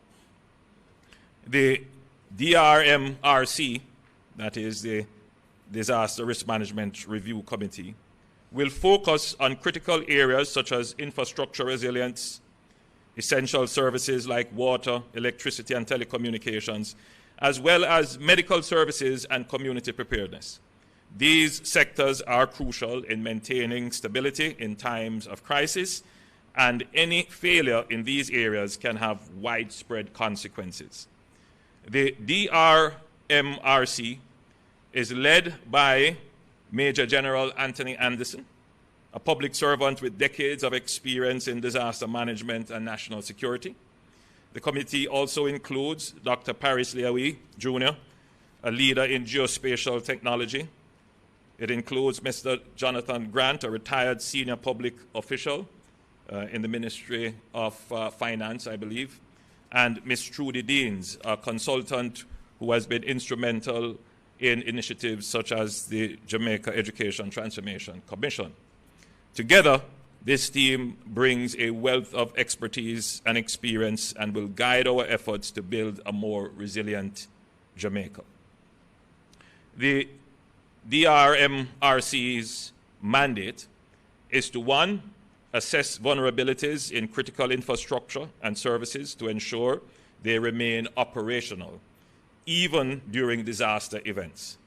The DRMRC, that is the Disaster Risk Management Review Committee, will focus on critical areas such as infrastructure resilience, essential services like water, electricity, and telecommunications, as well as medical services and community preparedness. These sectors are crucial in maintaining stability in times of crisis, and any failure in these areas can have widespread consequences. The DRMRC is led by Major General Anthony Anderson, a public servant with decades of experience in disaster management and national security. The committee also includes Dr. Paris Leahy, Jr., a leader in geospatial technology. It includes Mr. Jonathan Grant, a retired senior public official in the Ministry of Finance, I believe, and Ms. Trudy Deans, a consultant who has been instrumental in initiatives such as the Jamaica Education Transformation Commission. Together, this team brings a wealth of expertise and experience and will guide our efforts to build a more resilient Jamaica. The DRMRC's mandate is to, one, assess vulnerabilities in critical infrastructure and services to ensure they remain operational, even during disaster events.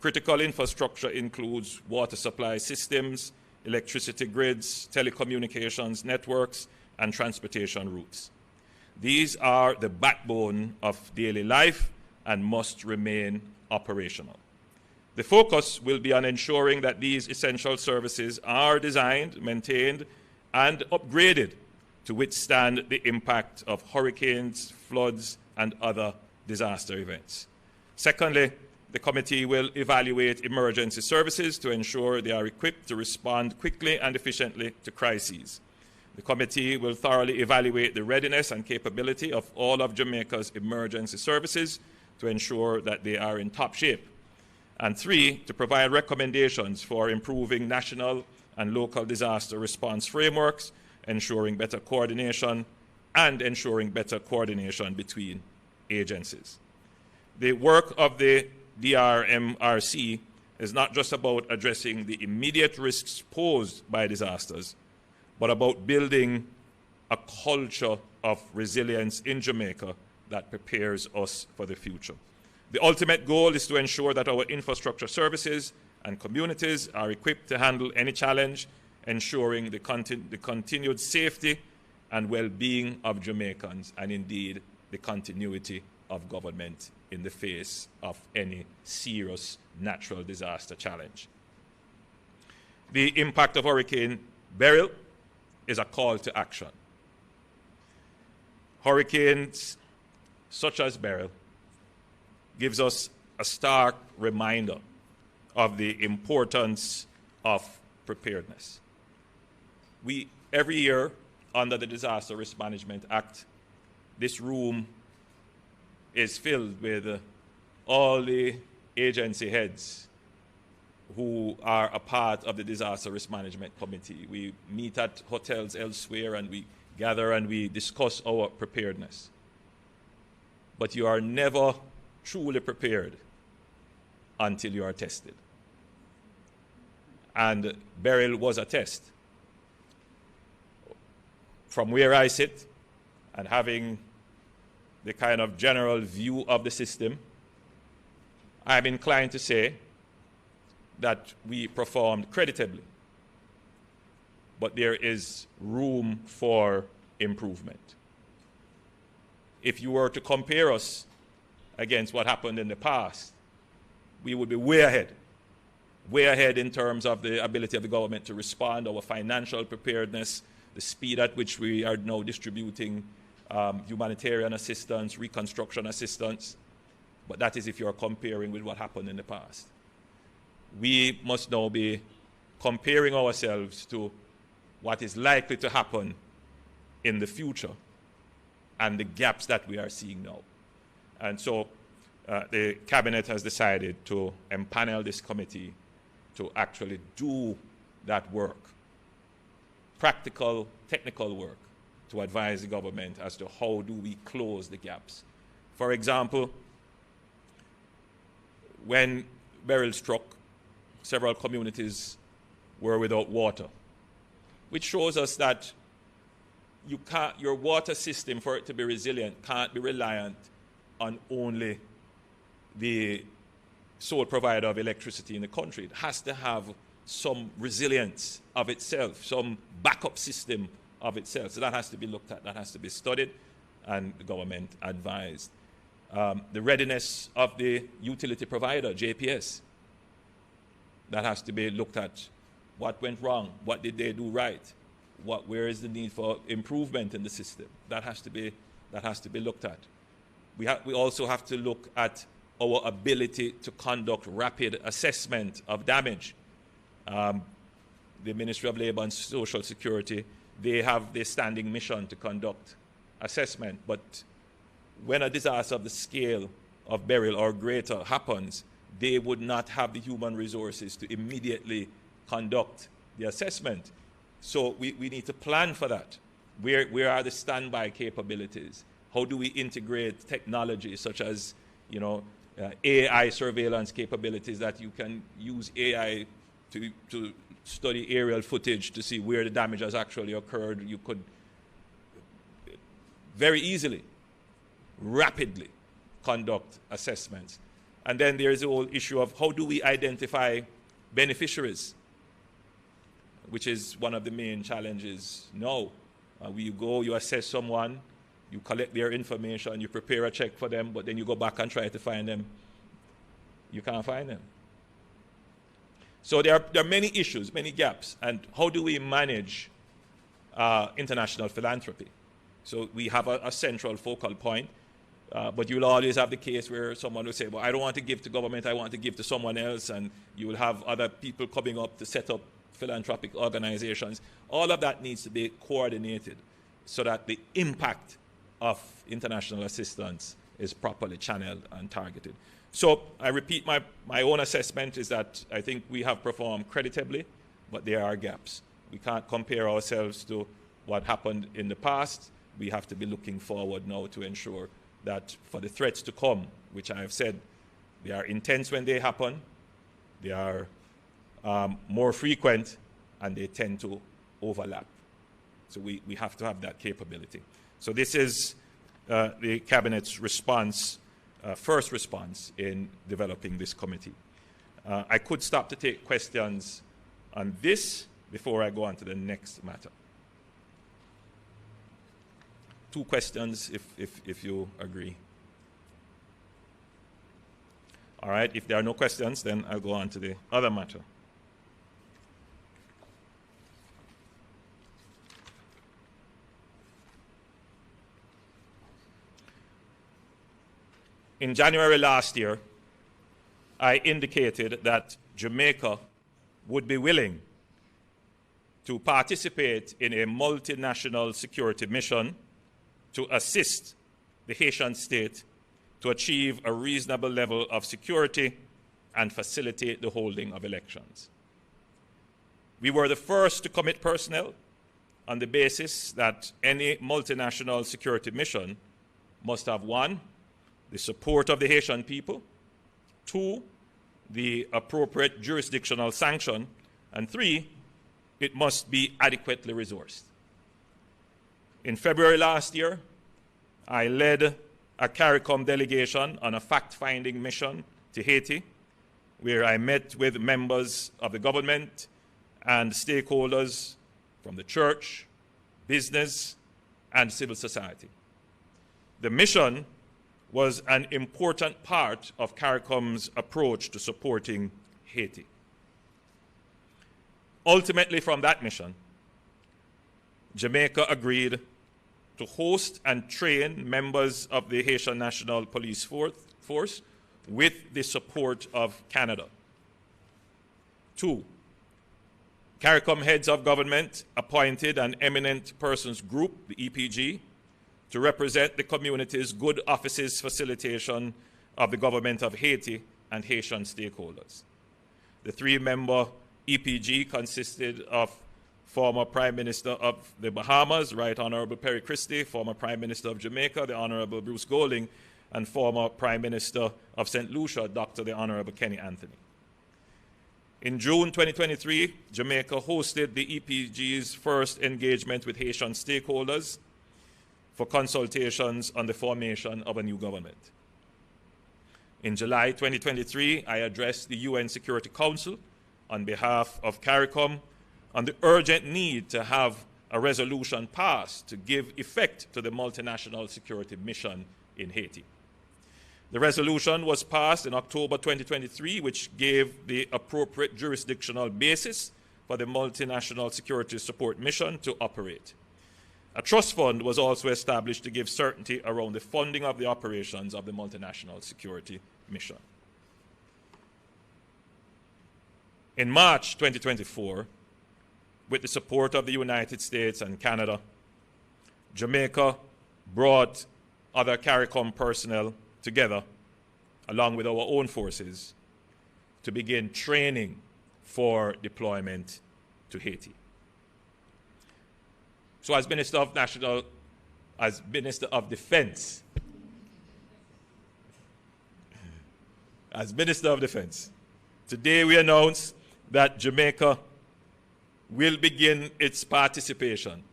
Critical infrastructure includes water supply systems, electricity grids, telecommunications networks, and transportation routes. These are the backbone of daily life and must remain operational. The focus will be on ensuring that these essential services are designed, maintained, and upgraded to withstand the impact of hurricanes, floods, and other disaster events. Secondly, the committee will evaluate emergency services to ensure they are equipped to respond quickly and efficiently to crises. The committee will thoroughly evaluate the readiness and capability of all of Jamaica's emergency services to ensure that they are in top shape. And three, to provide recommendations for improving national and local disaster response frameworks, ensuring better coordination between agencies. The work of the DRMRC is not just about addressing the immediate risks posed by disasters, but about building a culture of resilience in Jamaica that prepares us for the future. The ultimate goal is to ensure that our infrastructure services and communities are equipped to handle any challenge, ensuring the continued safety and well-being of Jamaicans, and indeed the continuity of government in the face of any serious natural disaster challenge. The impact of Hurricane Beryl is a call to action. Hurricanes such as Beryl gives us a stark reminder of the importance of preparedness. Every year, under the Disaster Risk Management Act, this room is filled with all the agency heads who are a part of the Disaster Risk Management Committee. We meet at hotels elsewhere and we gather and we discuss our preparedness. But you are never truly prepared until you are tested. And Beryl was a test. From where I sit and having the kind of general view of the system, I'm inclined to say that we performed creditably. But there is room for improvement. If you were to compare us against what happened in the past, we would be way ahead in terms of the ability of the government to respond, our financial preparedness, the speed at which we are now distributing humanitarian assistance, reconstruction assistance. But that is if you're comparing with what happened in the past. We must now be comparing ourselves to what is likely to happen in the future and the gaps that we are seeing now. And so the Cabinet has decided to empanel this committee to actually do that work, practical, technical work, to advise the government as to how do we close the gaps. For example, when Beryl struck, several communities were without water, which shows us that your water system, for it to be resilient, can't be reliant on only the sole provider of electricity in the country. It has to have some resilience of itself, some backup system of itself. So that has to be looked at, that has to be studied, and the government advised. The readiness of the utility provider, JPS, that has to be looked at. What went wrong? What did they do right? Where is the need for improvement in the system? That has to be looked at. We also have to look at our ability to conduct rapid assessment of damage. The Ministry of Labour and Social Security, they have the standing mission to conduct assessment, but when a disaster of the scale of Beryl or greater happens, they would not have the human resources to immediately conduct the assessment. So we need to plan for that. Where are the standby capabilities? How do we integrate technology such as, AI surveillance capabilities, that you can use AI to study aerial footage to see where the damage has actually occurred? You could very easily rapidly conduct assessments. And then there's the whole issue of how do we identify beneficiaries, which is one of the main challenges now. You go, you assess someone, you collect their information, you prepare a check for them, but then you go back and try to find them. You can't find them. So there are many issues, many gaps. And how do we manage international philanthropy? So we have a central focal point, but you'll always have the case where someone will say, well, I don't want to give to government, I want to give to someone else, and you will have other people coming up to set up philanthropic organizations. All of that needs to be coordinated so that the impact of international assistance is properly channeled and targeted. So I repeat, my own assessment is that I think we have performed creditably, but there are gaps. We can't compare ourselves to what happened in the past. We have to be looking forward now to ensure that for the threats to come, which I have said, they are intense when they happen, they are more frequent, and they tend to overlap. So we have to have that capability. So this is the Cabinet's response, first response in developing this committee. I could stop to take questions on this before I go on to the next matter. 2 questions, if you agree. All right, if there are no questions, then I'll go on to the other matter. In January last year, I indicated that Jamaica would be willing to participate in a multinational security mission to assist the Haitian state to achieve a reasonable level of security and facilitate the holding of elections. We were the first to commit personnel on the basis that any multinational security mission must have 1, the support of the Haitian people, 2, the appropriate jurisdictional sanction, and 3, it must be adequately resourced. In February last year, I led a CARICOM delegation on a fact-finding mission to Haiti, where I met with members of the government and stakeholders from the church, business, and civil society. The mission was an important part of CARICOM's approach to supporting Haiti. Ultimately, from that mission, Jamaica agreed to host and train members of the Haitian National Police Force with the support of Canada. 2, CARICOM heads of government appointed an eminent persons group, the EPG, to represent the community's good offices facilitation of the government of Haiti and Haitian stakeholders. The 3-member EPG consisted of former Prime Minister of the Bahamas, Right Honorable Perry Christie, former Prime Minister of Jamaica, the Honorable Bruce Golding, and former Prime Minister of St. Lucia, Dr. the Honorable Kenny Anthony. In June 2023, Jamaica hosted the EPG's first engagement with Haitian stakeholders for consultations on the formation of a new government. In July 2023, I addressed the UN Security Council on behalf of CARICOM on the urgent need to have a resolution passed to give effect to the multinational security mission in Haiti. The resolution was passed in October 2023, which gave the appropriate jurisdictional basis for the multinational security support mission to operate. A trust fund was also established to give certainty around the funding of the operations of the multinational security mission. In March 2024, with the support of the United States and Canada, Jamaica brought other CARICOM personnel together, along with our own forces, to begin training for deployment to Haiti. So as Minister of Defense, today we announce that Jamaica will begin its participation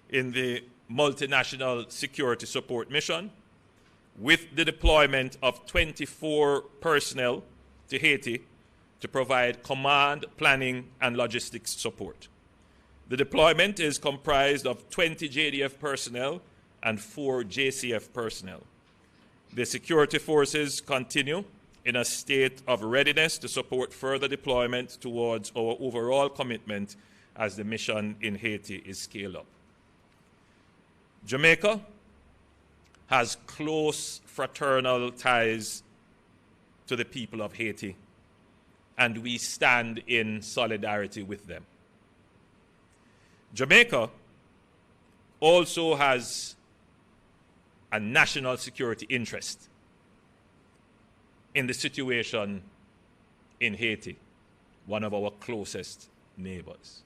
in the multinational security support mission with the deployment of 24 personnel to Haiti to provide command, planning, and logistics support. The deployment is comprised of 20 JDF personnel and 4 JCF personnel. The security forces continue in a state of readiness to support further deployment towards our overall commitment as the mission in Haiti is scaled up. Jamaica has close fraternal ties to the people of Haiti, and we stand in solidarity with them. Jamaica also has a national security interest in the situation in Haiti, one of our closest neighbors.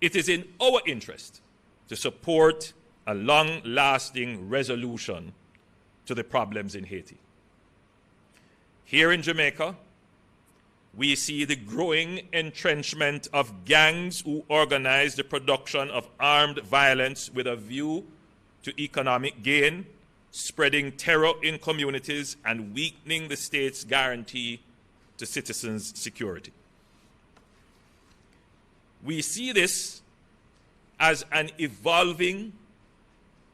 It is in our interest to support a long-lasting resolution to the problems in Haiti. Here in Jamaica, we see the growing entrenchment of gangs who organize the production of armed violence with a view to economic gain, spreading terror in communities and weakening the state's guarantee to citizens' security. We see this as an evolving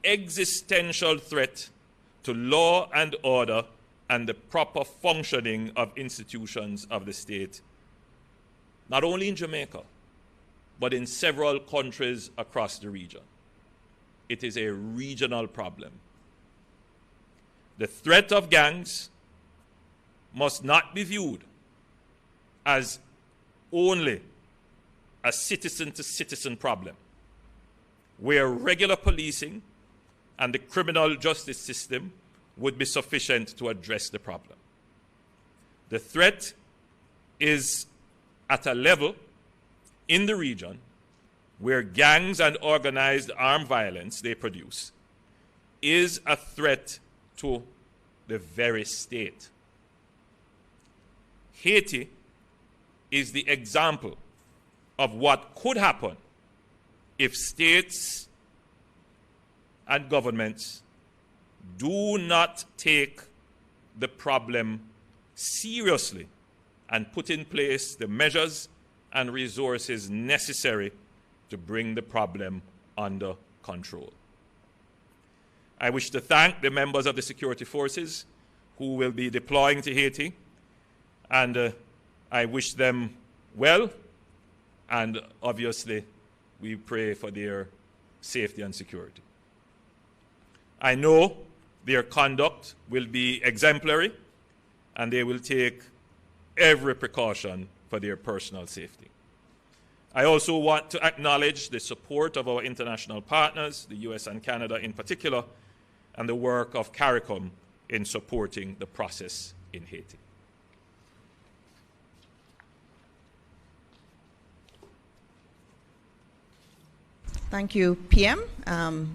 existential threat to law and order and the proper functioning of institutions of the state, not only in Jamaica, but in several countries across the region. It is a regional problem. The threat of gangs must not be viewed as only a citizen-to-citizen problem, where regular policing and the criminal justice system would be sufficient to address the problem. The threat is at a level in the region where gangs and organized armed violence they produce is a threat to the very state. Haiti is the example of what could happen if states and governments do not take the problem seriously and put in place the measures and resources necessary to bring the problem under control. I wish to thank the members of the security forces who will be deploying to Haiti, and I wish them well, and obviously we pray for their safety and security. I know their conduct will be exemplary, and they will take every precaution for their personal safety. I also want to acknowledge the support of our international partners, the US and Canada in particular, and the work of CARICOM in supporting the process in Haiti. Thank you, PM.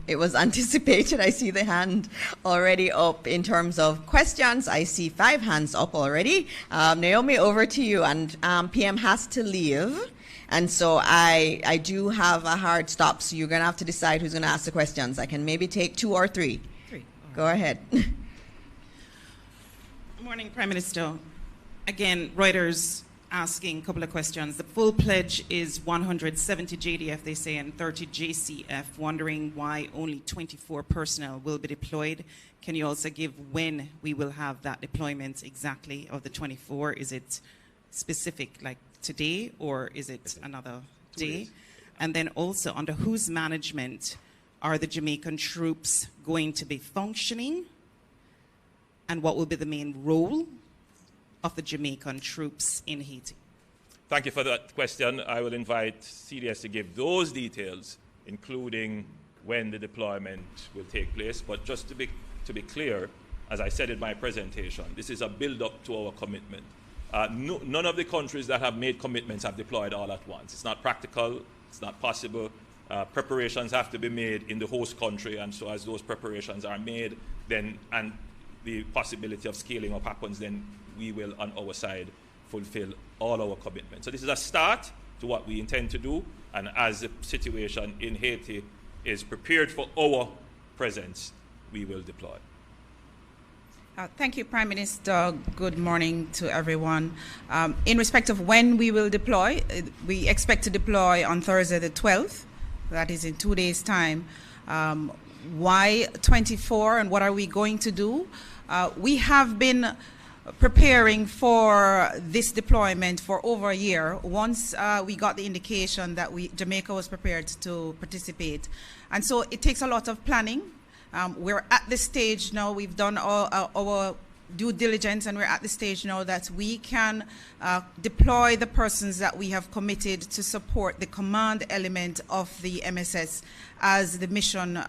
It was anticipated. I see the hand already up in terms of questions. I see 5 hands up already. Naomi, over to you. And PM has to leave. And so I do have a hard stop, so you're going to have to decide who's going to ask the questions. I can maybe take 2 or 3. 3. Go ahead. Good morning, Prime Minister. Again, Reuters asking a couple of questions. The full pledge is 170 JDF, they say, and 30 JCF, wondering why only 24 personnel will be deployed. Can you also give when we will have that deployment exactly of the 24? Is it specific, like today, or is it another day? And then also, under whose management are the Jamaican troops going to be functioning? And what will be the main role of the Jamaican troops in Haiti? Thank you for that question. I will invite CDS to give those details, including when the deployment will take place. But just to be clear, as I said in my presentation, this is a build-up to our commitment. None of the countries that have made commitments have deployed all at once. It's not practical. It's not possible. Preparations have to be made in the host country, and so as those preparations are made, then and the possibility of scaling up happens, then we will, on our side, fulfill all our commitments. So this is a start to what we intend to do, and as the situation in Haiti is prepared for our presence, we will deploy. Thank you, Prime Minister. Good morning to everyone. In respect of when we will deploy, we expect to deploy on Thursday the 12th. That is in 2 days' time. Why 24 and what are we going to do? We have been preparing for this deployment for over a year. Once we got the indication that Jamaica was prepared to participate. And so it takes a lot of planning. We're at this stage now, we've done our due diligence, and we're at the stage now that we can deploy the persons that we have committed to support the command element of the MSS as the mission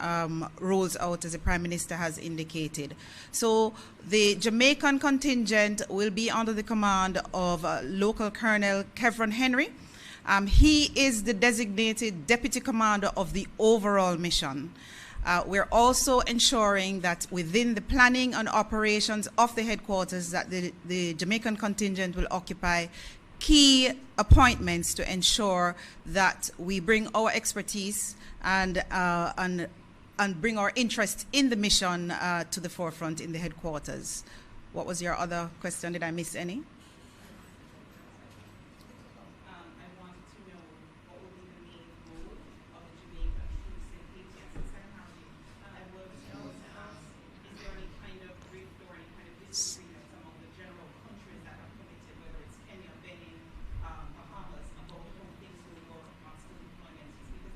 rolls out, as the Prime Minister has indicated. So the Jamaican contingent will be under the command of local Colonel Kevron Henry. He is the designated deputy commander of the overall mission. We're also ensuring that within the planning and operations of the headquarters that the Jamaican contingent will occupy key appointments to ensure that we bring our expertise and bring our interest in the mission to the forefront in the headquarters. What was your other question? Did I miss any?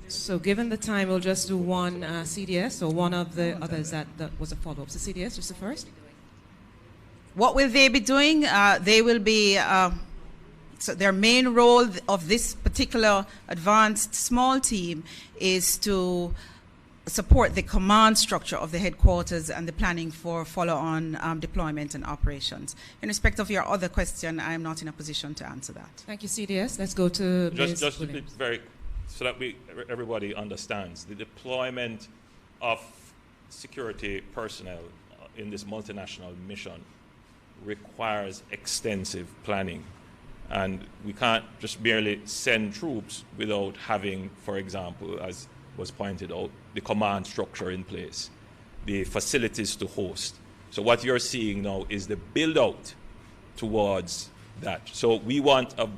So given the time, we'll just do one CDS or one of the others that was a follow-up. So CDS, just the first. What will they be doing? They will be, so their main role of this particular advanced small team is to support the command structure of the headquarters and the planning for follow-on deployment and operations. In respect of your other question, I am not in a position to answer that. Thank you, CDS. Let's go to Just to be very, so that everybody understands, the deployment of security personnel in this multinational mission requires extensive planning. And we can't just merely send troops without having, for example, as was pointed out, the command structure in place, the facilities to host. So what you're seeing now is the build-out towards that. So we want a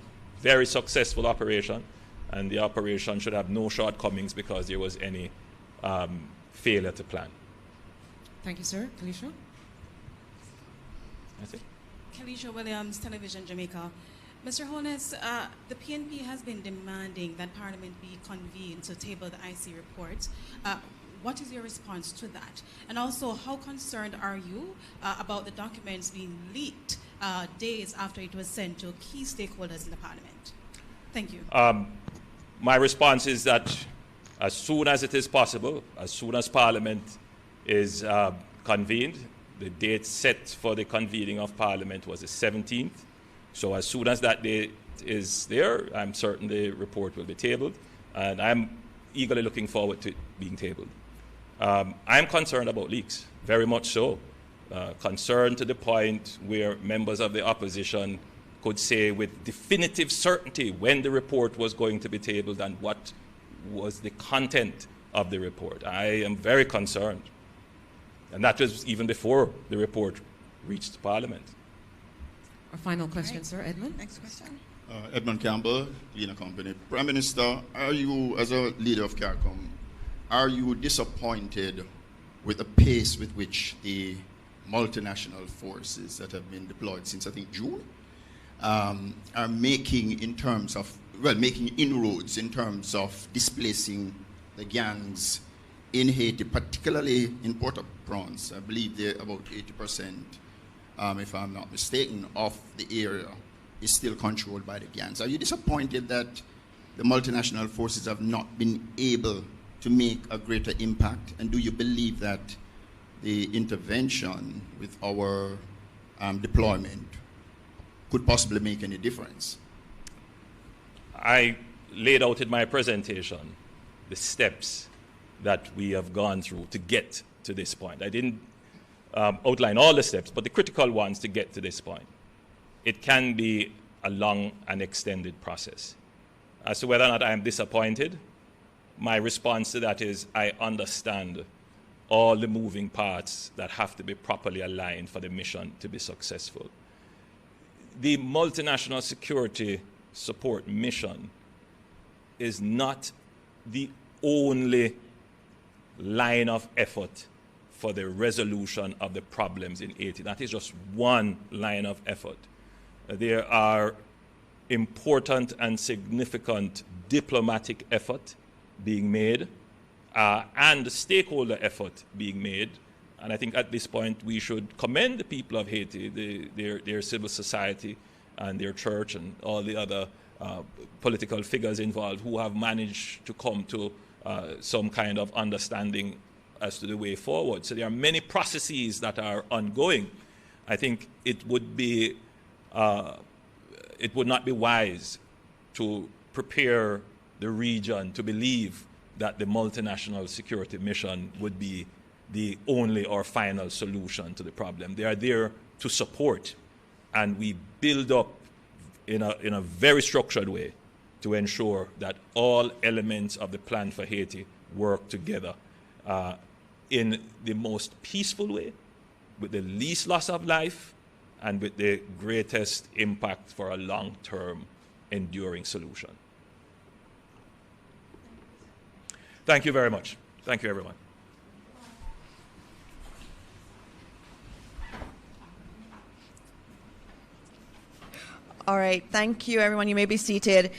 very successful operation, and the operation should have no shortcomings because there was any failure to plan. Thank you, sir. Kalisha? That's it. Kalisha Williams, Television Jamaica. Mr. Holness, the PNP has been demanding that Parliament be convened to table the IC report. What is your response to that? And also, how concerned are you about the documents being leaked days after it was sent to key stakeholders in the Parliament? Thank you. My response is that as soon as it is possible, as soon as Parliament is convened, the date set for the convening of Parliament was the 17th. So as soon as that date is there, I'm certain the report will be tabled, and I'm eagerly looking forward to it being tabled. I'm concerned about leaks, very much so. Concerned to the point where members of the opposition could say with definitive certainty when the report was going to be tabled and what was the content of the report. I am very concerned. And that was even before the report reached Parliament. Our final question, Right. sir. Edmund? Next question. Edmund Campbell, Lena Company. Prime Minister, are you, as a leader of CARICOM, are you disappointed with the pace with which the multinational forces that have been deployed since, I think, June, are making in terms of, well, making inroads in terms of displacing the gangs in Haiti, particularly in Port-au-Prince? I believe they're about 80%, if I'm not mistaken, of the area is still controlled by the gangs. Are you disappointed that the multinational forces have not been able to make a greater impact? And do you believe that the intervention with our deployment could possibly make any difference? I laid out in my presentation the steps that we have gone through to get to this point. I didn't outline all the steps, but the critical ones to get to this point. It can be a long and extended process. As to whether or not I am disappointed, my response to that is I understand all the moving parts that have to be properly aligned for the mission to be successful. The multinational security support mission is not the only line of effort for the resolution of the problems in Haiti. That is just one line of effort. There are important and significant diplomatic effort being made and stakeholder effort being made. And I think at this point we should commend the people of Haiti, their civil society and their church and all the other political figures involved who have managed to come to some kind of understanding as to the way forward. So there are many processes that are ongoing. I think it would not be wise to prepare the region to believe that the multinational security mission would be the only or final solution to the problem. They are there to support, and we build up in a very structured way to ensure that all elements of the plan for Haiti work together in the most peaceful way, with the least loss of life, and with the greatest impact for a long-term, enduring solution. Thank you very much. Thank you, everyone. All right, thank you, everyone. You may be seated.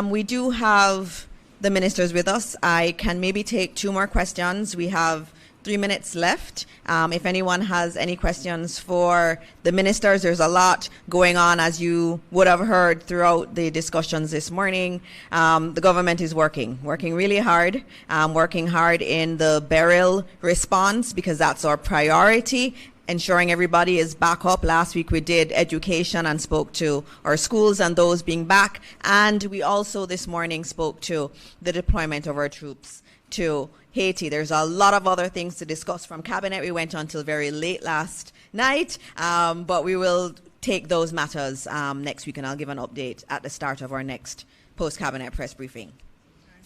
We do have the ministers with us. I can maybe take 2 more questions. We have 3 minutes left. If anyone has any questions for the ministers, there's a lot going on, as you would have heard throughout the discussions this morning. The government is working really hard, working hard in the Beryl response, because that's our priority, ensuring everybody is back up. Last week we did education and spoke to our schools and those being back. And we also this morning spoke to the deployment of our troops to Haiti. There's a lot of other things to discuss from Cabinet. We went on till very late last night, but we will take those matters next week, and I'll give an update at the start of our next post-Cabinet press briefing.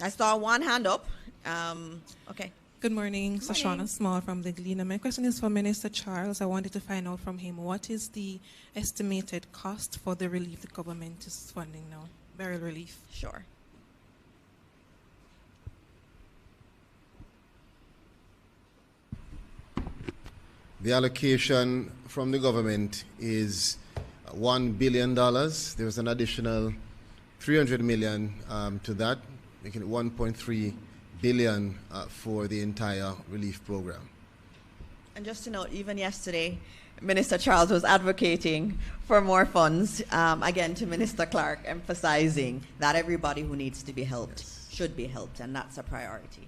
I saw one hand up. Okay. Good morning, Sashana Small from the Gleaner. My question is for Minister Charles. I wanted to find out from him, what is the estimated cost for the relief the government is funding now? Beryl relief. Sure. The allocation from the government is $1 billion. There's an additional $300 million to that, making it $1.3 billion for the entire relief program. And just to note, even yesterday, Minister Charles was advocating for more funds, again to Minister Clark, emphasizing that everybody who needs to be helped should be helped, and that's a priority.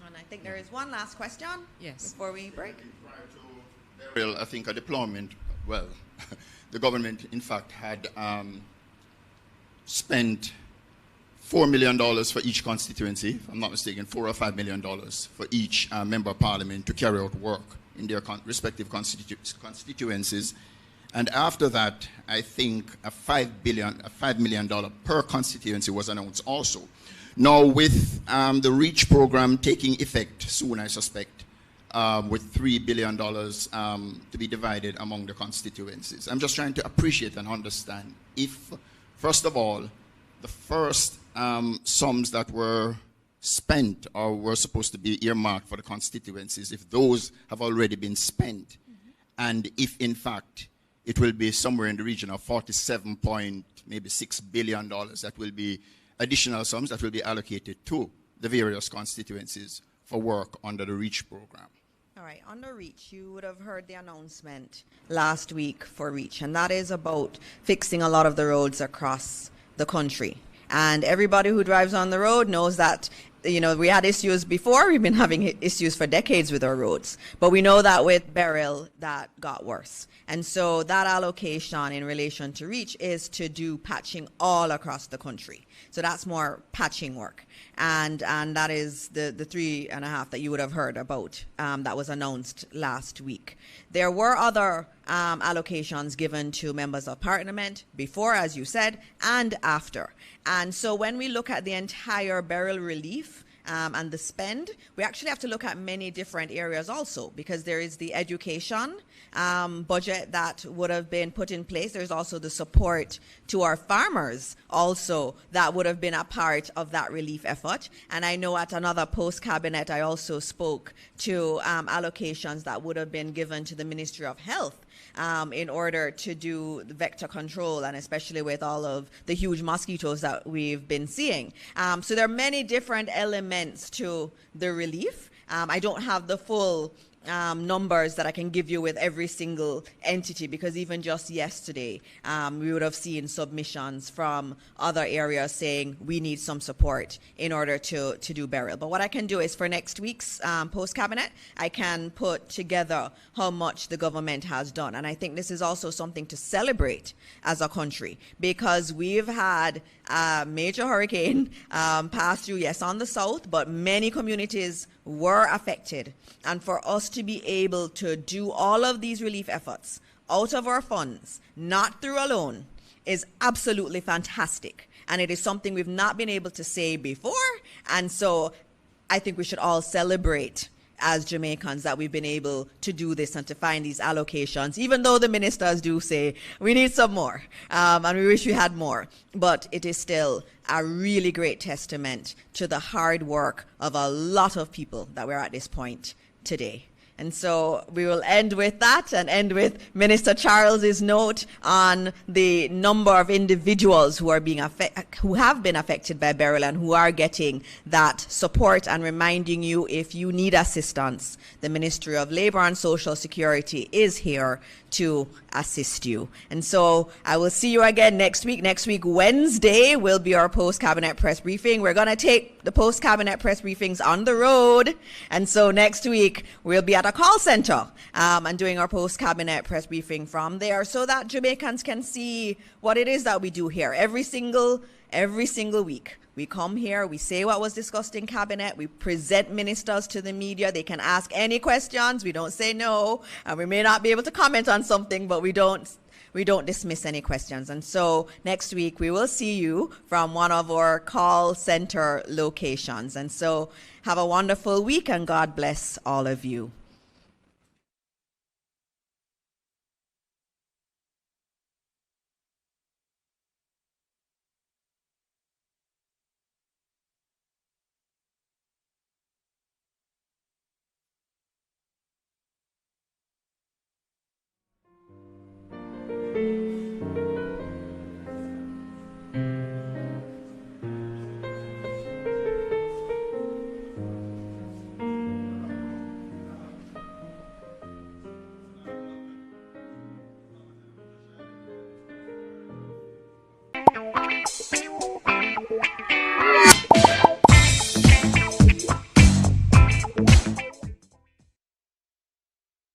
And I think there is one last question before we break. Beryl, I think a deployment, well, the government, in fact, had spent $4 million for each constituency, if I'm not mistaken, $4 or $5 million for each member of parliament to carry out work in their respective constituencies. And after that, I think a $5 million per constituency was announced also. Now with the REACH program taking effect soon, I suspect, with $3 billion to be divided among the constituencies. I'm just trying to appreciate and understand if, first of all, the first sums that were spent or were supposed to be earmarked for the constituencies, if those have already been spent, and if in fact it will be somewhere in the region of $47.6 billion that will be additional sums that will be allocated to the various constituencies for work under the REACH program. All right, under REACH, you would have heard the announcement last week for REACH, and that is about fixing a lot of the roads across the country. And everybody who drives on the road knows that, you know, we had issues before. We've been having issues for decades with our roads. But we know that with Beryl, that got worse. And so that allocation in relation to REACH is to do patching all across the country. So that's more patching work. And that is the 3.5 that you would have heard about that was announced last week. There were other allocations given to members of parliament before, as you said, and after. And so when we look at the entire Beryl relief, and the spend, we actually have to look at many different areas also, because there is the education budget that would have been put in place. There's also the support to our farmers also that would have been a part of that relief effort. And I know at another post-cabinet, I also spoke to allocations that would have been given to the Ministry of Health in order to do the vector control, and especially with all of the huge mosquitoes that we've been seeing. So there are many different elements to the relief. I don't have the full numbers that I can give you with every single entity, because even just yesterday we would have seen submissions from other areas saying we need some support in order to do Beryl. But what I can do is for next week's post-cabinet, I can put together how much the government has done. And I think this is also something to celebrate as a country, because we've had a major hurricane pass through, yes, on the south, but many communities were affected. And for us to be able to do all of these relief efforts out of our funds, not through a loan, is absolutely fantastic. And it is something we've not been able to say before. And so I think we should all celebrate as Jamaicans that we've been able to do this and to find these allocations, even though the ministers do say we need some more and we wish we had more. But it is still a really great testament to the hard work of a lot of people that we're at this point today. And so we will end with that and end with Minister Charles's note on the number of individuals who are who have been affected by Beryl and who are getting that support, and reminding you, if you need assistance, the Ministry of Labour and Social Security is here to assist you. And so I will see you again next week. Next week, Wednesday, will be our post-cabinet press briefing. We're going to take the post-cabinet press briefings on the road. And so next week, we'll be at a call center and doing our post-cabinet press briefing from there, so that Jamaicans can see what it is that we do here every single week. We come here, we say what was discussed in cabinet, we present ministers to the media, they can ask any questions, we don't say no, and we may not be able to comment on something, but we don't dismiss any questions. And so next week we will see you from one of our call center locations. And so have a wonderful week, and God bless all of you.